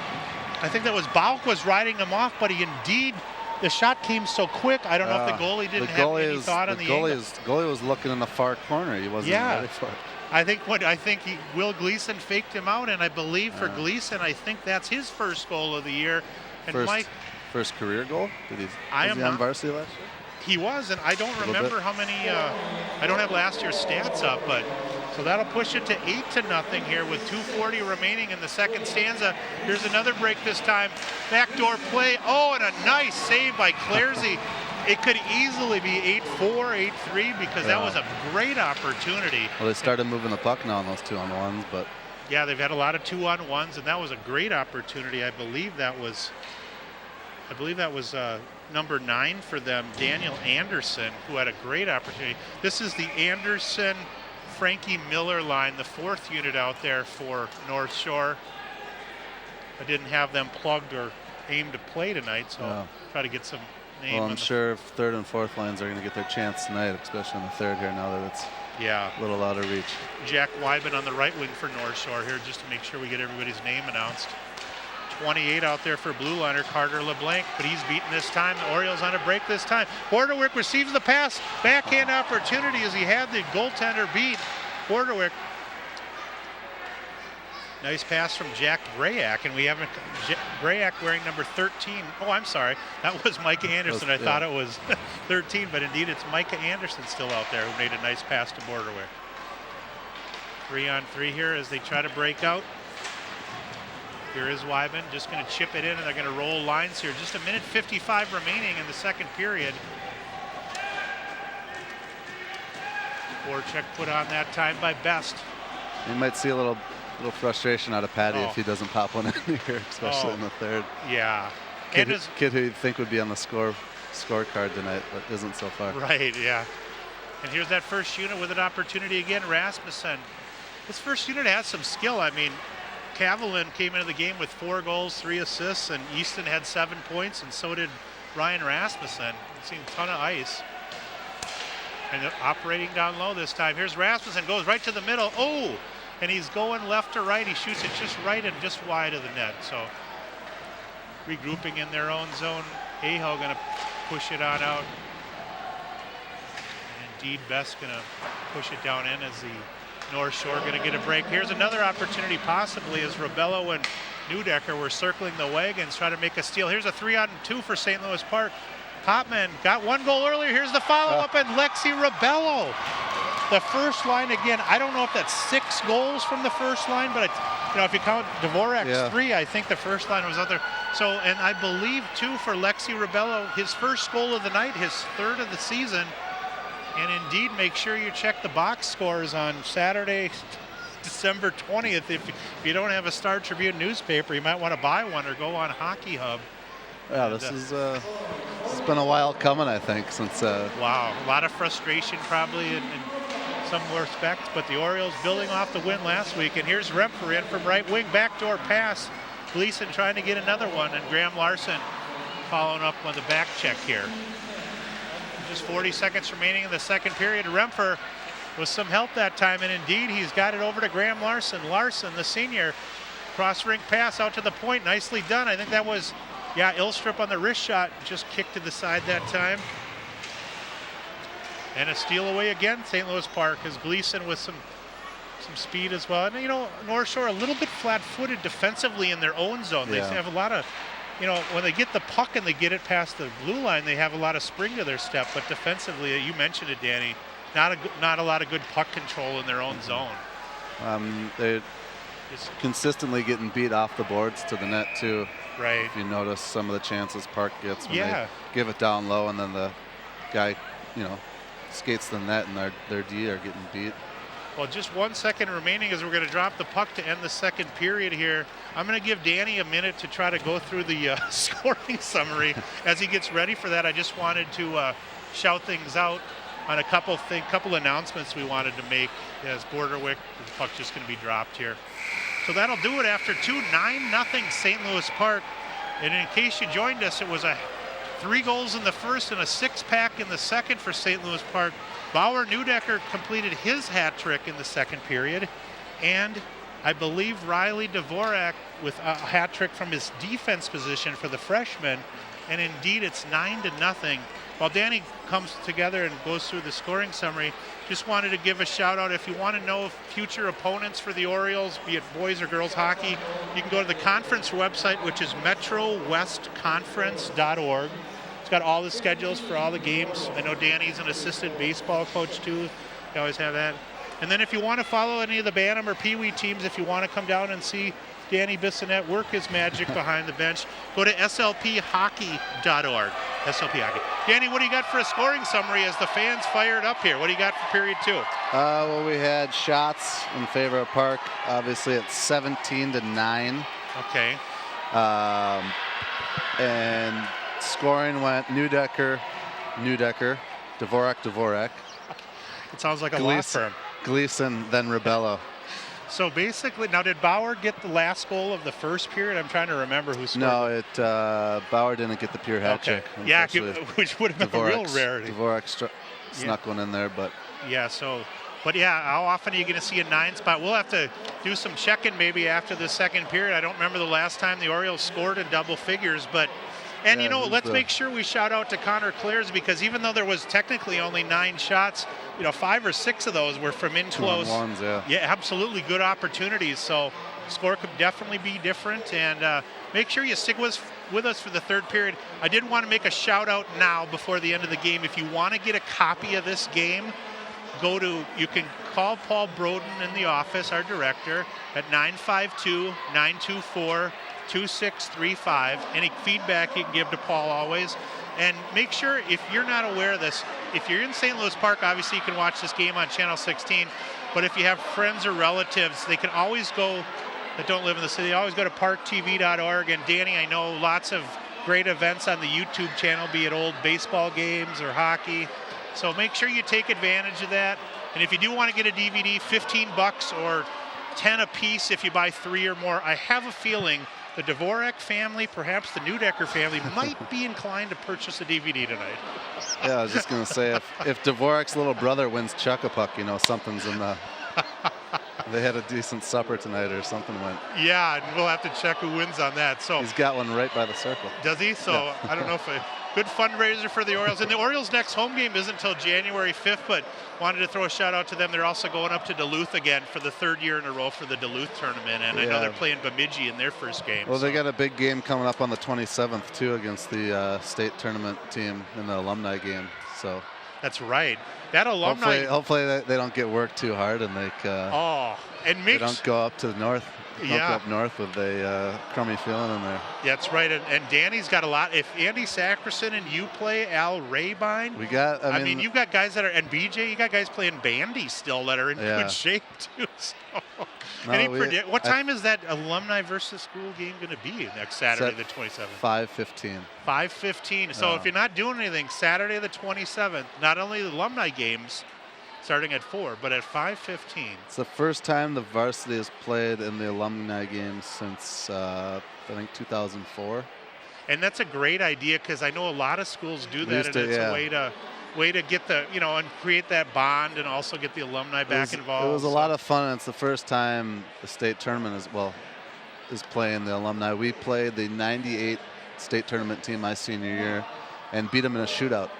I think that was Bauk, was riding him off, but he indeed, the shot came so quick. I don't know if the goalie didn't have any thought on the angle. The goalie was looking in the far corner. He wasn't ready for it. I think Will Gleason faked him out, and I believe for Gleason, I think that's his first goal of the year. And first career goal? Was he on varsity last year? He was, and I don't remember how many. I don't have last year's stats up, but so that'll push it to 8-0 here with 2:40 remaining in the second stanza. Here's another break this time. Backdoor play. Oh, and a nice save by Clarzy. It could easily be 8-4, 8-3 because that was a great opportunity. Well, they started moving the puck now on those 2-on-1s, but yeah, they've had a lot of 2-on-1s, and that was a great opportunity. I believe that was number 9 for them, Daniel Anderson, who had a great opportunity. This is the Anderson Frankie Miller line, the 4th unit out there for North Shore. I didn't have them plugged or aimed to play tonight, so I'll try to get some. Well, I'm sure 3rd and 4th lines are going to get their chance tonight, especially in the 3rd here now that it's a little out of reach. Jack Wyman on the right wing for North Shore here, just to make sure we get everybody's name announced. 28 out there for blue liner Carter LeBlanc, but he's beaten this time. The Orioles on a break this time. Borderwick receives the pass. Backhand opportunity as he had the goaltender beat. Borderwick. Nice pass from Jack Brayak, and we have Brayak wearing number 13. Oh, I'm sorry. That was Micah Anderson. I thought it was 13, but indeed it's Micah Anderson still out there who made a nice pass to Borderwick. 3-on-3 here as they try to break out. Here is Wyman, just going to chip it in, and they're going to roll lines here. Just 1:55 remaining in the second period. Forecheck put on that time by Best. You might see a little frustration out of Patty if he doesn't pop one in here, especially in the 3rd. Yeah. Kid who you'd think would be on the scorecard tonight, but isn't so far. Right, yeah. And here's that first unit with an opportunity again, Rasmussen. This first unit has some skill. I mean, Cavalin came into the game with 4 goals, 3 assists, and Easton had 7 points, and so did Ryan Rasmussen. We've seen a ton of ice. And operating down low this time. Here's Rasmussen, goes right to the middle. Oh! And he's going left to right. He shoots it just right and just wide of the net. So regrouping in their own zone. Aho going to push it on out. And indeed, Best going to push it down in as the North Shore going to get a break. Here's another opportunity possibly as Rebello and Neudecker were circling the wagons, trying to make a steal. Here's a 3-on-2 for St. Louis Park. Popman got 1 goal earlier. Here's the follow-up, and Lexi Rebello. The first line again, I don't know if that's 6 goals from the first line, but if you count Dvorak's 3, I think the first line was out there. So, and I believe too for Lexi Rebello, his first goal of the night, his 3rd of the season. And indeed, make sure you check the box scores on Saturday, December 20th. If you don't have a Star Tribune newspaper, you might want to buy one or go on Hockey Hub. Yeah, this has been a while coming, I think, since. Wow, a lot of frustration probably in some respects, but the Orioles building off the win last week. And here's Rempher in from right wing, backdoor pass. Gleason trying to get another one, and Graham Larson following up on the back check here. Just 40 seconds remaining in the second period. Rempher with some help that time, and indeed he's got it over to Graham Larson. Larson, the senior, cross-rink pass out to the point. Nicely done. I think that was, Ilstrup on the wrist shot, just kicked to the side that time. And a steal away again, St. Louis Park, as Gleason with some some speed as well. And, you know, North Shore a little bit flat-footed defensively in their own zone. They have a lot of, you know, when they get the puck and they get it past the blue line, they have a lot of spring to their step. But defensively, you mentioned it, Danny, not a lot of good puck control in their own zone. They're consistently getting beat off the boards to the net, too. Right. If you notice some of the chances Park gets when Yeah. they give it down low and then the guy, you know, skates the net and their D are getting beat. Well, just 1 second remaining as we're going to drop the puck to end the second period here. I'm going to give Danny a minute to try to go through the scoring summary as he gets ready for that. I just wanted to shout things out on a couple announcements we wanted to make as Borderwick. The puck's just going to be dropped here. So that'll do it after 9-0 St. Louis Park. And in case you joined us, it was 3 goals in the first and a 6-pack in the second for St. Louis Park. Bauer Neudecker completed his hat trick in the second period, and I believe Riley Dvorak with a hat trick from his defense position for the freshman, and indeed it's 9-0. While Danny comes together and goes through the scoring summary, just wanted to give a shout out. If you want to know future opponents for the Orioles, be it boys or girls hockey, you can go to the conference website, which is metrowestconference.org. It's got all the schedules for all the games. I know Danny's an assistant baseball coach too. You always have that. And then if you want to follow any of the Bantam or Pee Wee teams, if you want to come down and see Danny Bissonette work his magic behind the bench, go to slphockey.org. SLP Hockey. Danny, what do you got for a scoring summary as the fans fired up here? What do you got for period 2? Well, we had shots in favor of Park. Obviously, it's 17-9. Okay. And scoring went Neudecker, Dvorak. It sounds like a law firm. Gleason, then Rebello. So basically, now did Bauer get the last goal of the first period? I'm trying to remember who scored. No, Bauer didn't get the pure hat trick. Yeah, which would have been a real rarity. Dvorak snuck one in there, but. Yeah, but how often are you going to see a 9 spot? We'll have to do some checking maybe after the second period. I don't remember the last time the Orioles scored in double figures, but. And, you know, let's make sure we shout out to Connor Clares, because even though there was technically only 9 shots, you know, 5 or 6 of those were from in close. 2-on-1s, yeah. Yeah, absolutely good opportunities. So score could definitely be different. And make sure you stick with us for the third period. I did want to make a shout out now before the end of the game. If you want to get a copy of this game, you can call Paul Broden in the office, our director, at 952-924-2635. Any feedback you can give to Paul always. And make sure, if you're not aware of this, if you're in St. Louis Park, obviously you can watch this game on Channel 16. But if you have friends or relatives, they can always go, that don't live in the city, always go to ParkTV.org. And Danny, I know lots of great events on the YouTube channel, be it old baseball games or hockey. So make sure you take advantage of that. And if you do want to get a DVD, $15 or 10 a piece if you buy 3 or more. I have a feeling the Dvorak family, perhaps the Neudecker family, might be inclined to purchase a DVD tonight. Yeah, I was just going to say, if Dvorak's little brother wins Chuck-a-Puck, you know, something's in the... They had a decent supper tonight or something went. Yeah, and we'll have to check who wins on that. So he's got one right by the circle. Does he? So yeah. I don't know if a good fundraiser for the Orioles. And the Orioles' next home game isn't until January 5th, but wanted to throw a shout out to them. They're also going up to Duluth again for the 3rd year in a row for the Duluth tournament. And I know they're playing Bemidji in their first game. Well, they got a big game coming up on the 27th, too, against the state tournament team in the alumni game. So that's right. That alumni. Hopefully they don't get worked too hard and they don't go up to the north. Go up north with a crummy feeling in there. That's right. And Danny's got a lot. If Andy Sackerson and you play Al Rabine, we got. I mean, you've got guys that are, and BJ, you got guys playing bandy still that are in good shape too. So. What time is that alumni versus school game going to be next Saturday, the 27th? 5:15. 5:15. So if you're not doing anything, Saturday the 27th, not only the alumni games starting at 4, but at 5:15. It's the first time the varsity has played in the alumni games since I think 2004. And that's a great idea because I know a lot of schools do that, and it's a way to get the, and create that bond and also get the alumni back involved. It was a lot of fun, and it's the first time the state tournament is playing the alumni. We played the '98 state tournament team my senior year and beat them in a shootout.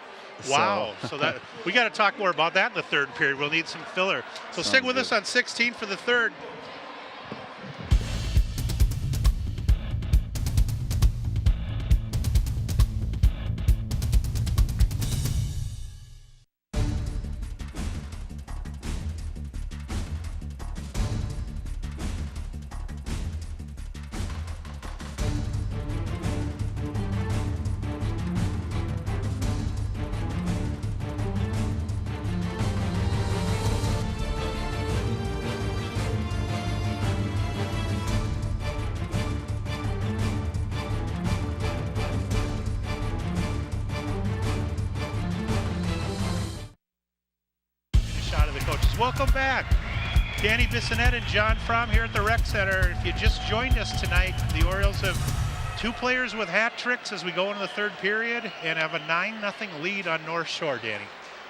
Wow. So that we got to talk more about that in the third period. We'll need some filler. So stick with us on 16 for the third. Welcome back. Danny Bissonette and John Fromm here at the Rec Center. If you just joined us tonight, the Orioles have 2 players with hat tricks as we go into the third period and have a 9-0 lead on North Shore, Danny.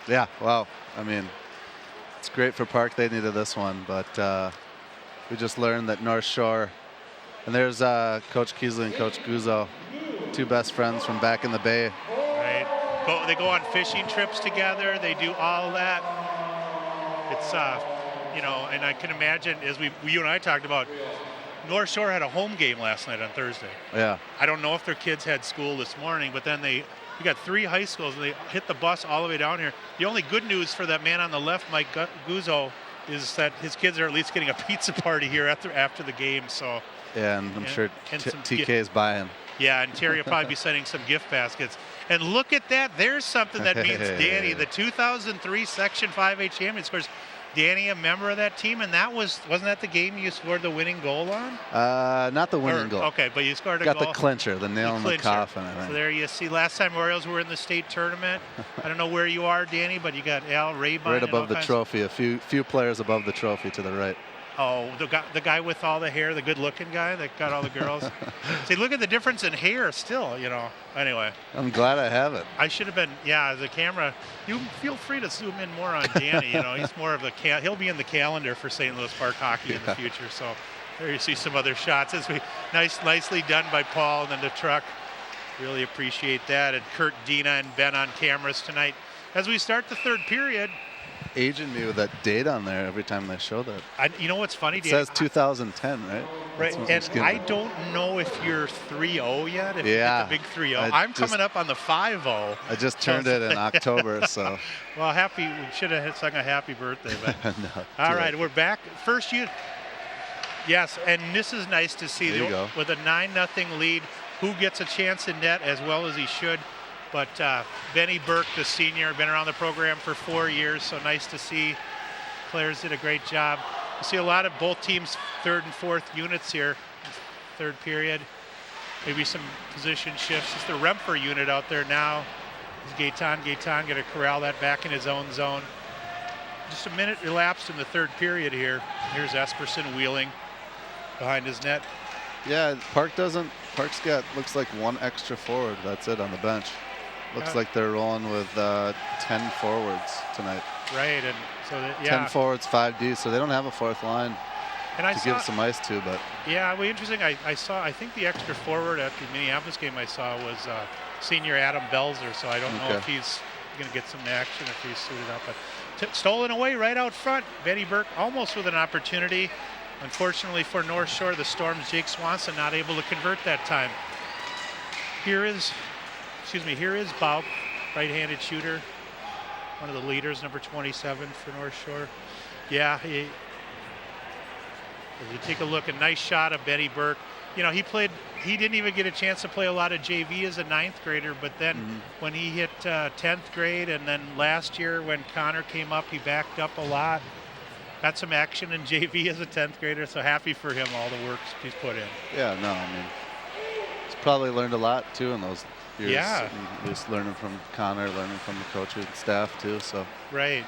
Yeah, well, I mean, it's great for Park. They needed this one, but we just learned that North Shore, and there's Coach Keesley and Coach Guzzo, 2 best friends from back in the Bay. Right. They go on fishing trips together. They do all that. It's, and I can imagine, as you and I talked about, North Shore had a home game last night on Thursday. Yeah. I don't know if their kids had school this morning, but then we got 3 high schools, and they hit the bus all the way down here. The only good news for that man on the left, Mike Guzzo, is that his kids are at least getting a pizza party here after the game. So. Yeah, and I'm sure TK is buying. Yeah, and Terry will probably be sending some gift baskets. And look at that. There's something that means Danny, the 2003 Section 5A champion. Of course, Danny, a member of that team, and wasn't that the game you scored the winning goal on? Not the winning goal. Okay, but you scored a goal. Got the clincher, the nail in the coffin, I think. So there you see, last time Orioles were in the state tournament. I don't know where you are, Danny, but you got Al Rabine. Right above the trophy, a few players above the trophy to the right. Oh, the guy with all the hair, the good-looking guy that got all the girls. See, look at the difference in hair still, Anyway. I'm glad I have it. I should have been, as a camera, you feel free to zoom in more on Danny. He's more of he'll be in the calendar for St. Louis Park hockey in the future. So there you see some other shots. Nicely done by Paul and then the truck. Really appreciate that. And Kurt, Dina, and Ben on cameras tonight. As we start the third period, aging me with that date on there every time they show that. You know what's funny, It says 2010, right? Right, and I don't know if you're 3-0 yet. If you get the big 3-0. I'm coming up on the 5-0. I just turned it in October, so. Well, we should have sung a happy birthday. But. No, all right, we're back. First, yes, and this is nice to see. With a 9-0 lead, who gets a chance in net as well as he should. But Benny Burke, the senior, been around the program for 4 years, so nice to see. Claire's did a great job. You see a lot of both teams' third and fourth units here, third period. Maybe some position shifts. It's the Remfer unit out there now. It's Gaetan going to corral that back in his own zone. Just a minute elapsed in the third period here. Here's Esperson wheeling behind his net. Yeah, Park's got, looks like 1 extra forward. That's it on the bench. Looks like they're rolling with 10 forwards tonight. Right, and so 10 forwards, 5D, so they don't have a 4th line to give some ice to. But yeah, well, interesting. I think the extra forward at the Minneapolis game I saw was senior Adam Belzer, so I don't know if he's going to get some action if he's suited up. But stolen away right out front. Benny Burke almost with an opportunity. Unfortunately for North Shore, the Storm's Jake Swanson not able to convert that time. Here is Bob, right-handed shooter, one of the leaders, number 27 for North Shore. Yeah, if you take a look, a nice shot of Benny Burke. He didn't even get a chance to play a lot of JV as a 9th grader, but then when he hit 10th grade, and then last year when Connor came up, he backed up a lot. Got some action in JV as a 10th grader, so happy for him, all the work he's put in. Yeah, no, I mean, he's probably learned a lot, too, in those years. Yeah. Just learning from Connor, learning from the coaching staff, too, so. Right.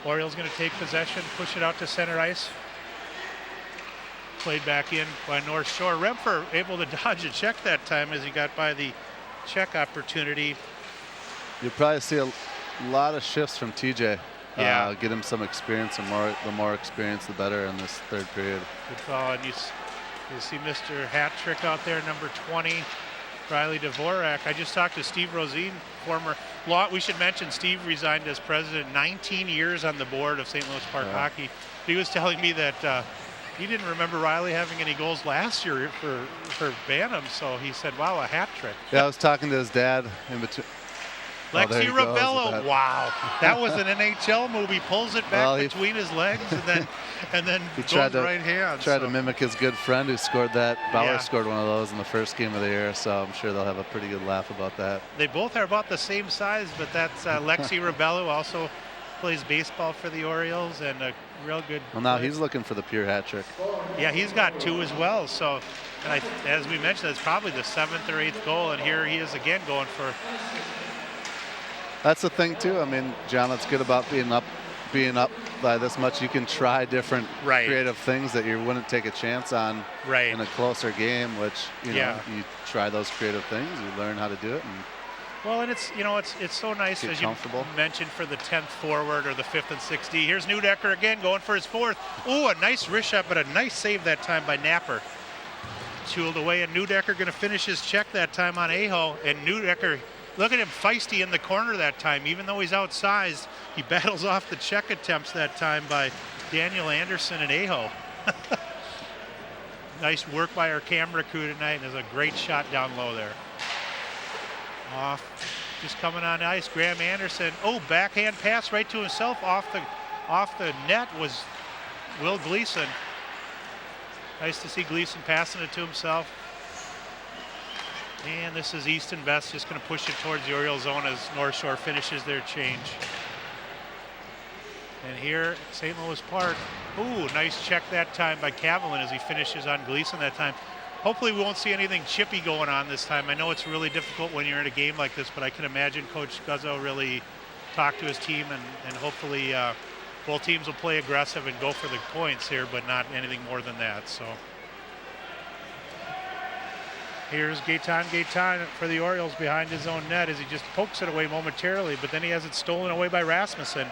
Orioles going to take possession, push it out to center ice. Played back in by North Shore. Remfer able to dodge a check that time as he got by the check opportunity. You'll probably see a lot of shifts from TJ. Yeah. Get him some experience, and the more experience, the better in this third period. Good call. And you see Mr. Hat Trick out there, number 20, Riley Dvorak. I just talked to Steve Rosine, we should mention Steve resigned as president, 19 years on the board of St. Louis Park Hockey. He was telling me that he didn't remember Riley having any goals last year for Bantam, so he said, wow, a hat trick. Yeah, I was talking to his dad in between. Lexi Rabello, wow. That was an NHL move. He pulls it back between his legs and then he goes right hand. Tried to mimic his good friend who scored that. Bauer scored one of those in the first game of the year, so I'm sure they'll have a pretty good laugh about that. They both are about the same size, but that's Lexi Rabello, also plays baseball for the Orioles, and a real good Well, now he's looking for the pure hat trick. Yeah, he's got 2 as well. So, and as we mentioned, it's probably the 7th or 8th goal, and here he is again going for. That's the thing too. I mean, John, that's good about being up by this much. You can try different creative things that you wouldn't take a chance on in a closer game. Which you try those creative things, you learn how to do it. And well, and it's it's so nice as you mentioned for the 10th forward or the 5th and 6th D. Here's Neudecker again going for his 4th. Ooh, a nice wrist shot, but a nice save that time by Napper. Tooled away, and Neudecker going to finish his check that time on Aho, and Neudecker. Look at him, feisty in the corner that time. Even though he's outsized, he battles off the check attempts that time by Daniel Anderson and Aho. Nice work by our camera crew tonight, and there's a great shot down low there. Off, just coming on ice, Graham Anderson. Oh, backhand pass right to himself off the net was Will Gleason. Nice to see Gleason passing it to himself. And this is Easton Best just going to push it towards the Oriole zone as North Shore finishes their change. And here, St. Louis Park. Ooh, nice check that time by Cavalin as he finishes on Gleason that time. Hopefully we won't see anything chippy going on this time. I know it's really difficult when you're in a game like this, but I can imagine Coach Guzzo really talked to his team, and hopefully both teams will play aggressive and go for the points here, but not anything more than that. So. Here's Gaetan for the Orioles behind his own net as he just pokes it away momentarily, but then he has it stolen away by Rasmussen.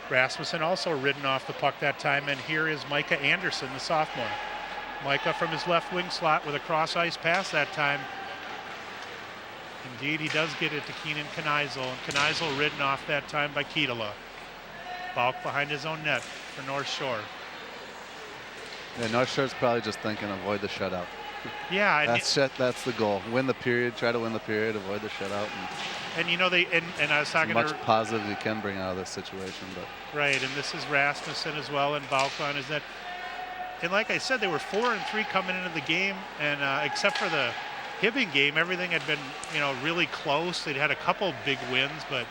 Rasmussen also ridden off the puck that time, and here is Micah Anderson, the sophomore. Micah from his left wing slot with a cross-ice pass that time. Indeed, he does get it to Keenan Kneisel, and Kneisel ridden off that time by Kietala. Balk behind his own net for North Shore. Yeah, North Shore's probably just thinking avoid the shutout. Yeah, that's the goal. Win the period. Try to win the period. Avoid the shutout. And you know and I was talking as much positive you can bring out of this situation, but right. And this is Rasmussen as well, and Balkan is that. And like I said, they were 4-3 coming into the game, and except for the Hibbing game, everything had been really close. They'd had a couple big wins, but.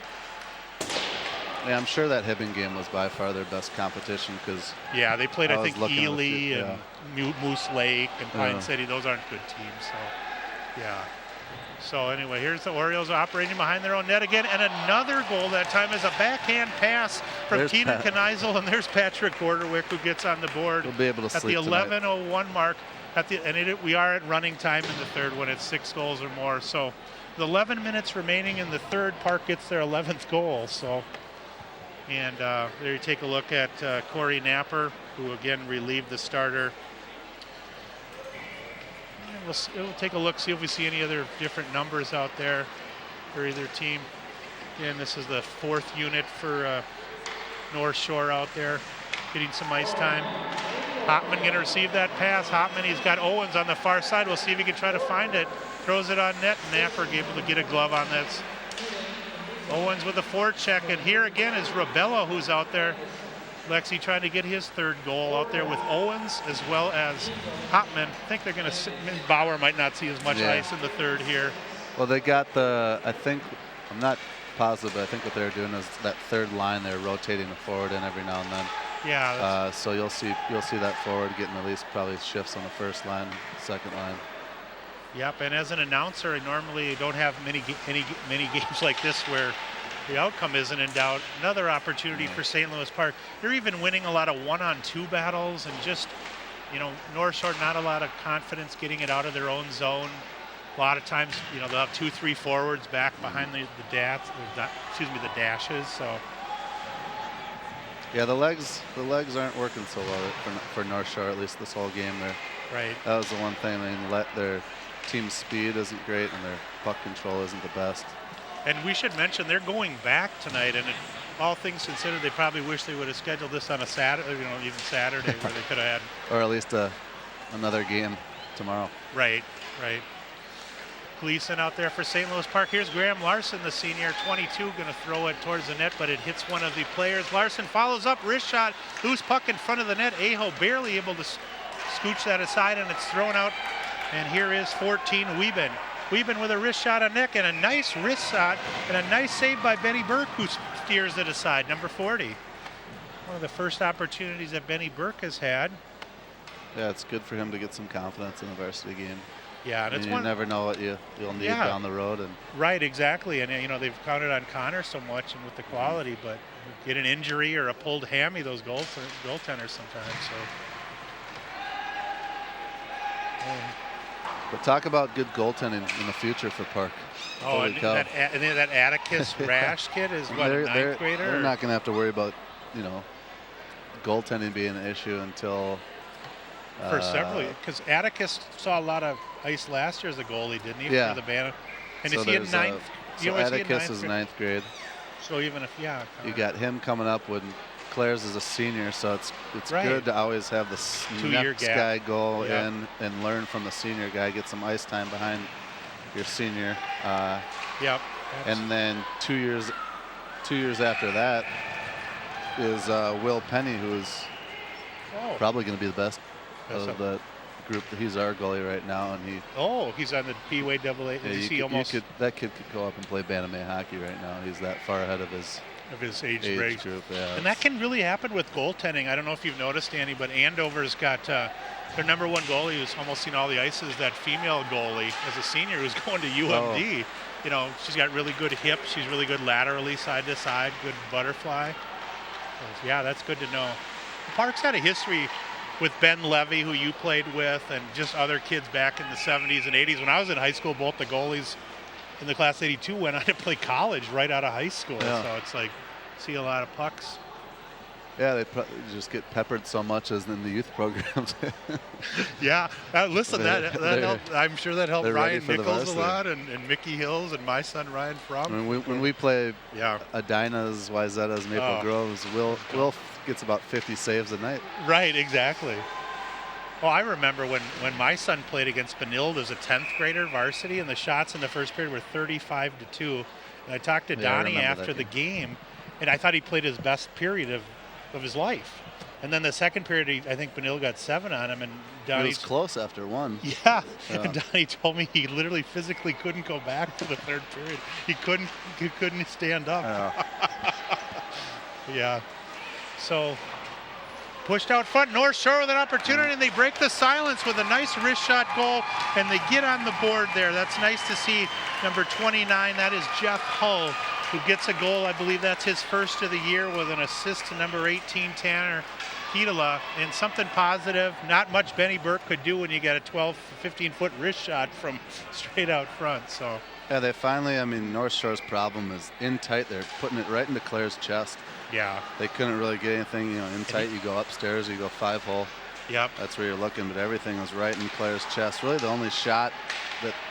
Yeah, I'm sure that Hibbing game was by far their best competition because. Yeah, they played I think Ely and Moose Lake and Pine City. Those aren't good teams, so yeah. So anyway, here's the Orioles operating behind their own net again, and another goal that time is a backhand pass from Keenan Kneisel, and there's Patrick Gorderwick who gets on the board. We'll be able to at the 11:01 mark. We are at running time in the third when it's 6 goals or more. So, with 11 minutes remaining in the third, Park gets their 11th goal. So. And there you take a look at Corey Napper, who again relieved the starter. And we'll take a look, see if we see any other different numbers out there for either team. Again, this is the 4th unit for North Shore out there, getting some ice time. Hopman going to receive that pass. Hopman, he's got Owens on the far side. We'll see if he can try to find it. Throws it on net. Napper able to get a glove on this. Owens with a forecheck, and here again is Rabello who's out there. Lexi trying to get his 3rd goal out there with Owens as well as Hopman. I think they're going to Bauer might not see as much ice in the 3rd here. Well, they got I'm not positive, but I think what they're doing is that 3rd line, they're rotating the forward in every now and then. Yeah. So you'll see that forward getting at least probably shifts on the 1st line, 2nd line. Yep, and as an announcer, I normally don't have many games like this where the outcome isn't in doubt. Another opportunity for St. Louis Park. They're even winning a lot of 1-on-2 battles, and just, North Shore not a lot of confidence getting it out of their own zone. A lot of times, they'll have 2-3 forwards back behind the dashes. So. Yeah, the legs aren't working so well for North Shore, at least this whole game there. Right. That was the one thing. Their team speed isn't great, and their puck control isn't the best. And we should mention they're going back tonight, and all things considered, they probably wish they would have scheduled this on a Saturday, even Saturday, where they could have had. Or at least another game tomorrow. Right. Gleason out there for St. Louis Park. Here's Graham Larson, the senior, 22, going to throw it towards the net, but it hits one of the players. Larson follows up, wrist shot, loose puck in front of the net. Aho barely able to scooch that aside, and it's thrown out. And here is 14, Wieben. Wieben with a wrist shot on net, and a nice wrist shot, and a nice save by Benny Burke, who steers it aside, number 40. One of the first opportunities that Benny Burke has had. Yeah, it's good for him to get some confidence in a varsity game. Yeah, and it's you never know what you'll need down the road. And right, exactly. And they've counted on Connor so much and with the quality, but get an injury or a pulled hammy, those goaltenders sometimes. So. But talk about good goaltending in the future for Park. Oh, and that Atticus Rash kid is what, a ninth grader? They're not going to have to worry about goaltending being an issue until. For several years, because Atticus saw a lot of ice last year as a goalie, didn't he? Yeah. For the band. And so is he in ninth? Atticus is ninth grade. So even if, you got him coming up when Claire's is a senior, so it's right. good to always have the next guy go in and learn from the senior guy, get some ice time behind your senior. Yep. And then 2 years after that is Will Penny, who's probably going to be the best of the group. He's our goalie right now, and he's on the P-Way AA. That kid could go up and play Bantamay hockey right now. He's that far ahead of his age group. Yeah, and that can really happen with goaltending. I don't know if you've noticed, Danny, but Andover's got their number one goalie who's almost seen all the ices. That female goalie as a senior who's going to UMD. She's got really good hips. She's really good laterally, side to side, good butterfly. So, yeah, that's good to know. Park's had a history with Ben Levy, who you played with, and just other kids back in the 70s and 80s. When I was in high school, both the goalies in the Class 82 went on to play college right out of high school. Yeah. So it's like, see a lot of pucks. Yeah, they just get peppered so much as in the youth programs. Yeah, listen, that helped. I'm sure that helped Ryan Nichols a lot, and Mickey Hills, and my son Ryan Fromm. I mean, when we play Adinas, Wyzetas, Maple Groves, Will gets about 50 saves a night. Right, exactly. Well, I remember when my son played against Benilde as a 10th grader varsity, and the shots in the first period were 35-2. And I talked to Donnie after the game, and I thought he played his best period of his life. And then the second period, I think Benilde got 7 on him, and Donnie. It was close after 1. Yeah, and Donnie told me he literally physically couldn't go back to the third period. He couldn't stand up. Yeah. So pushed out front, North Shore with an opportunity, and they break the silence with a nice wrist shot goal, and they get on the board there. That's nice to see. Number 29, that is Jeff Hull, who gets a goal. I believe that's his first of the year, with an assist to number 18, Tanner Keitala. And something positive, not much Benny Burke could do when you get a 12, 15-foot wrist shot from straight out front. So. Yeah, they finally, North Shore's problem is in tight. They're putting it right into Claire's chest. Yeah. They couldn't really get anything, in tight. You go upstairs, you go 5-hole. Yep. That's where you're looking, but everything was right in Claire's chest. Really, the only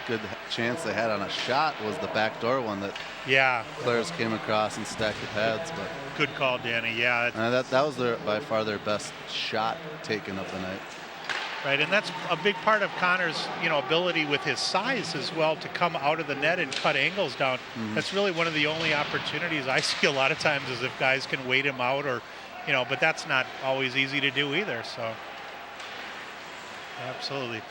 good chance they had on a shot was the backdoor one that Claire's came across and stacked the pads. But good call, Danny. Yeah. That was by far their best shot taken of the night. Right, and that's a big part of Connor's, ability with his size as well to come out of the net and cut angles down. Mm-hmm. That's really one of the only opportunities I see a lot of times is if guys can wait him out, or, but that's not always easy to do either. So, absolutely.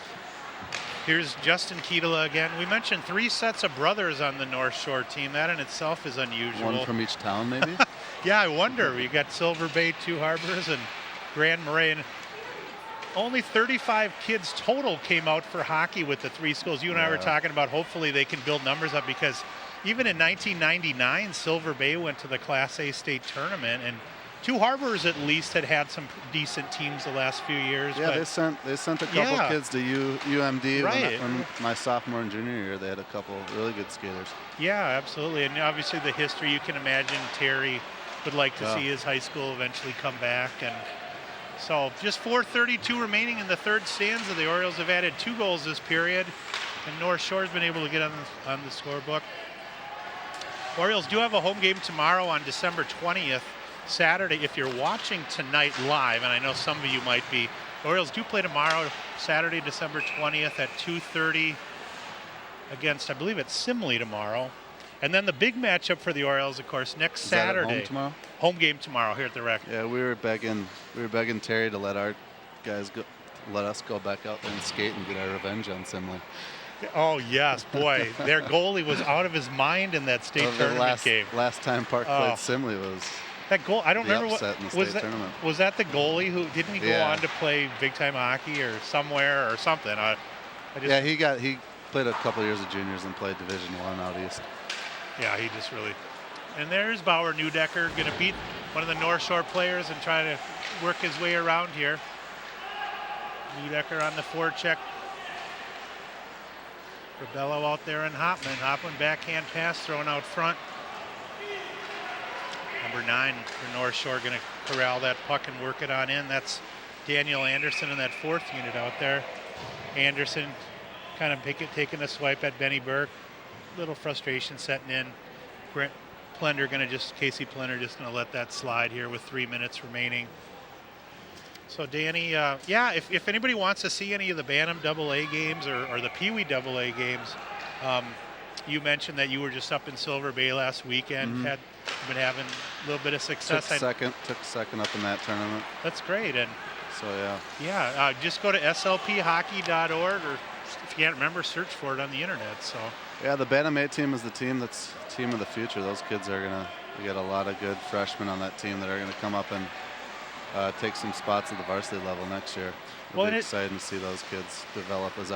Here's Justin Keitala again. We mentioned 3 sets of brothers on the North Shore team. That in itself is unusual. One from each town, maybe? Yeah, I wonder. We got Silver Bay, 2 Harbors, and Grand Marais. And only 35 kids total came out for hockey with the 3 schools. You and I were talking about hopefully they can build numbers up, because even in 1999, Silver Bay went to the Class A state tournament, and 2 Harbors at least had some decent teams the last few years. Yeah, they sent a couple kids to UMD when my sophomore and junior year. They had a couple really good skaters. Yeah, absolutely. And obviously the history, you can imagine Terry would like to see his high school eventually come back. And so just 4:32 remaining in the third stanza. The Orioles have added 2 goals this period, and North Shore's been able to get on the scorebook. Orioles do have a home game tomorrow on December 20th, Saturday. If you're watching tonight live, and I know some of you might be, Orioles do play tomorrow, Saturday, December 20th at 2:30 against, I believe it's Simley tomorrow. And then the big matchup for the Orioles, of course, next Saturday. Is that at home tomorrow? Home game tomorrow here at the Rec. Yeah, we were begging Terry to let our guys go, let us go back out there and skate and get our revenge on Simley. Oh yes, boy, their goalie was out of his mind in that state tournament game. Last time Park played Simley was that goal. I don't remember what in the was state that. Tournament. Was that the goalie who didn't he go on to play big time hockey or somewhere or something? Yeah, he played a couple of years of juniors and played Division I out east. Yeah, he just really. And there's Bauer Newdecker going to beat one of the North Shore players and try to work his way around here. Newdecker on the forecheck. Rebello out there and Hopman. Hopman backhand pass thrown out front. Number 9 for North Shore going to corral that puck and work it on in. That's Daniel Anderson in that 4th unit out there. Anderson kind of taking a swipe at Benny Burke. Little frustration setting in. Casey Plender just going to let that slide here with 3 minutes remaining. So Danny, if anybody wants to see any of the Bantam AA games or the Pee Wee AA games, you mentioned that you were just up in Silver Bay last weekend. Mm-hmm. Been having a little bit of success. Took second up in that tournament. That's great. And so just go to slphockey.org, or if you can't remember, search for it on the internet. So yeah, the Bantam A team is the team that's team of the future. Those kids are we got a lot of good freshmen on that team that are gonna come up and take some spots at the varsity level next year. It'll be exciting to see those kids develop as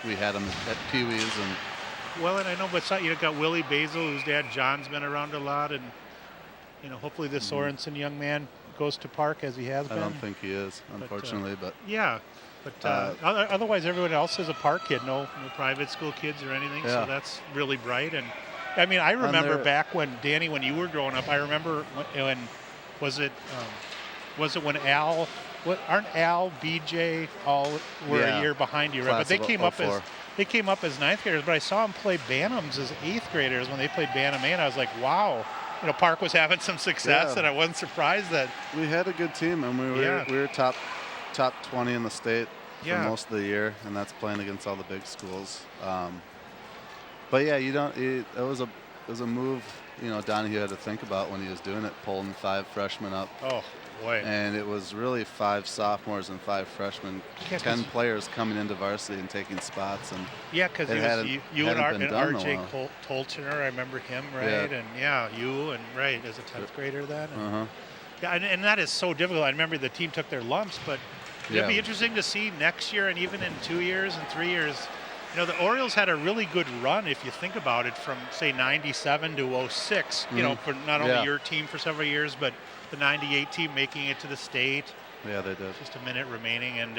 we had them at Pee Wee's. And I know, but you've got Willie Basil, whose dad John's been around a lot, and hopefully the Sorensen young man goes to Park as he has been. I don't think he is, unfortunately, but yeah. But otherwise, everyone else is a Park kid, no private school kids or anything. Yeah. So that's really bright. And I mean, I remember back when Danny, when you were growing up, I remember when was it when Al? Aren't Al, BJ all were a year behind you, right? But they came up as 9th graders. But I saw them play Bantams as 8th graders when they played Bantam A, and I was like, wow. Park was having some success, and I wasn't surprised that we had a good team, and we were top 20 in the state for most of the year, and that's playing against all the big schools. But yeah, it was a move Donahue had to think about when he was doing it, pulling 5 freshmen up. Oh boy! And it was really 5 sophomores and 5 freshmen, 10 players coming into varsity and taking spots. And because you and R.J. Tolchner, I remember him, right? Yeah. And you and right as a 10th grader then. Yeah, and that is so difficult. I remember the team took their lumps, but it'll be interesting to see next year and even in 2 years and 3 years. The Orioles had a really good run, if you think about it, from say 97 to 06. For not only your team for several years, but the 98 team making it to the state. Yeah, they did. Just a minute remaining, and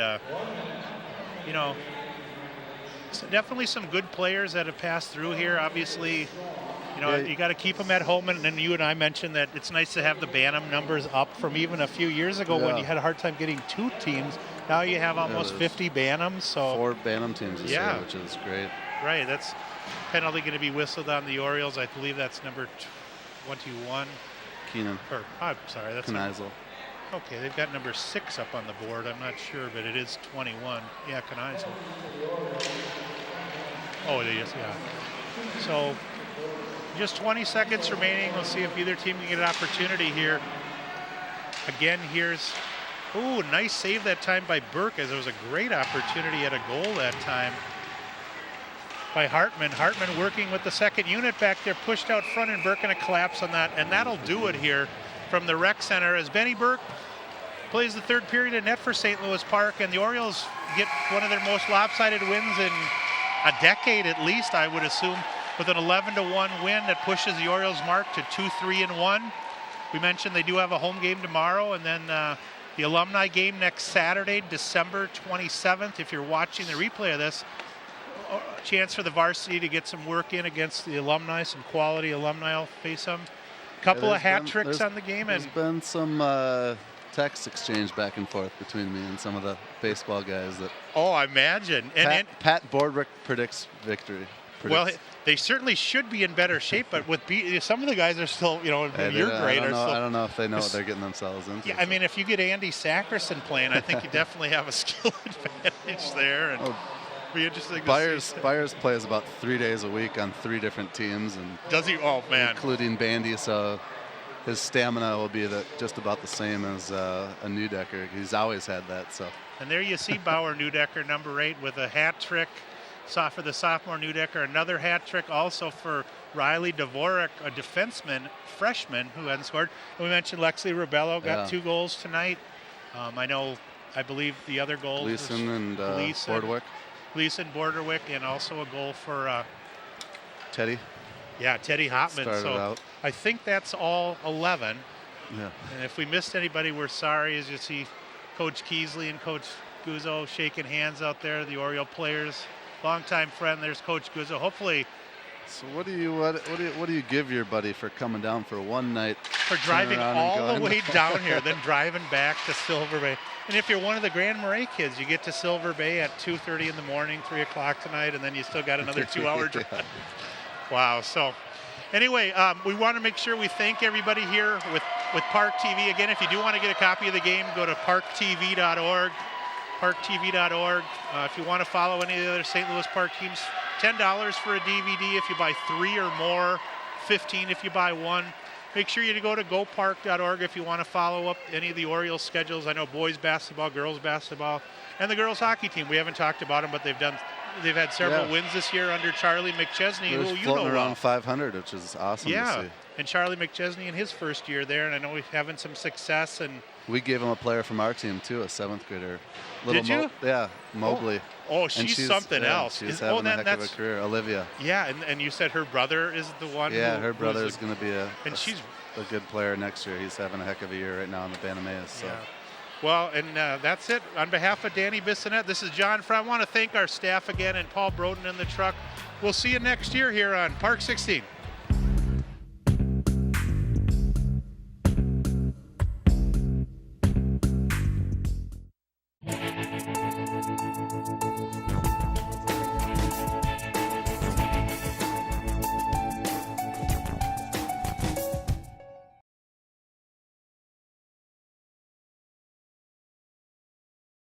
so definitely some good players that have passed through here. Obviously, you got to keep them at home, and then you and I mentioned that it's nice to have the Bantam numbers up from even a few years ago when you had a hard time getting 2 teams. Now you have almost 50 Bantams. So 4 Bantam teams this year, which is great. Right, that's penalty going to be whistled on the Orioles. I believe that's number 21. Keenan. I'm sorry, that's Kneisel. Okay, they've got number 6 up on the board. I'm not sure, but it is 21. Yeah, Kneisel. Oh, it is, yeah. So just 20 seconds remaining. We'll see if either team can get an opportunity here. Again, here's, nice save that time by Burke, as there was a great opportunity at a goal that time by Hartman. Hartman working with the 2nd unit back there, pushed out front, and Burke going to collapse on that, and that'll do it here from the rec center as Benny Burke plays the 3rd period in net for St. Louis Park, and the Orioles get one of their most lopsided wins in a decade at least, I would assume, with an 11-1 win that pushes the Orioles mark to 2-3-1. We mentioned they do have a home game tomorrow, and then the alumni game next Saturday, December 27th. If you're watching the replay of this, a chance for the varsity to get some work in against the alumni, some quality alumni. I'll face them. Couple of hat tricks on the game. There's been some text exchange back and forth between me and some of the baseball guys. That I imagine. Pat Bordwick predicts victory. they certainly should be in better shape, but with some of the guys are still, in your grade are still. I don't know if they know what they're getting themselves into. Yeah, I mean, if you get Andy Sackerson playing, I think you definitely have a skill advantage there. And be interesting to see. Byers plays about 3 days a week on 3 different teams, and does he? Oh man, including bandy. So his stamina will be just about the same as a Neudecker. He's always had that. So. And there you see Bauer Neudecker, number 8, with a hat trick. For the sophomore Neudecker, another hat trick also for Riley Dvorak, a defenseman, freshman, who hadn't scored. And we mentioned Lexley Rebello got 2 goals tonight. I believe the other goals Gleason and Borderwick. Gleason, Borderwick, and also a goal for Teddy. Yeah, Teddy Hopman. Started out. I think that's all 11. Yeah. And if we missed anybody, we're sorry. As you see, Coach Keesley and Coach Guzzo shaking hands out there, the Oriole players. Longtime friend, there's Coach Guzzo. Hopefully. So what do you give your buddy for coming down for one night? For driving all the way down here, then driving back to Silver Bay. And if you're one of the Grand Marais kids, you get to Silver Bay at 2:30 in the morning, 3 o'clock tonight, and then you still got another 2-hour drive. Yeah. Wow. So anyway, we want to make sure we thank everybody here with ParkTV. Again, if you do want to get a copy of the game, go to parktv.org. ParkTV.org. If you want to follow any of the other St. Louis Park teams, $10 for a DVD if you buy 3 or more, $15 if you buy 1. Make sure you go to gopark.org if you want to follow up any of the Orioles schedules. I know boys basketball, girls basketball, and the girls hockey team. We haven't talked about them, but they've had several wins this year under Charlie McChesney, who you know around 500, which is awesome to see. And Charlie McChesney in his first year there, and I know he's having some success. And we gave him a player from our team too, a 7th grader. Did you? Mobley. Oh, she's something else. She's having a heck of a career, Olivia. Yeah, and you said her brother is the one. Yeah, her brother is going to be she's a good player next year. He's having a heck of a year right now in the Banameas. So. Yeah. Well, and that's it. On behalf of Danny Bissonette, this is John Fry. I want to thank our staff again and Paul Broden in the truck. We'll see you next year here on Park 16.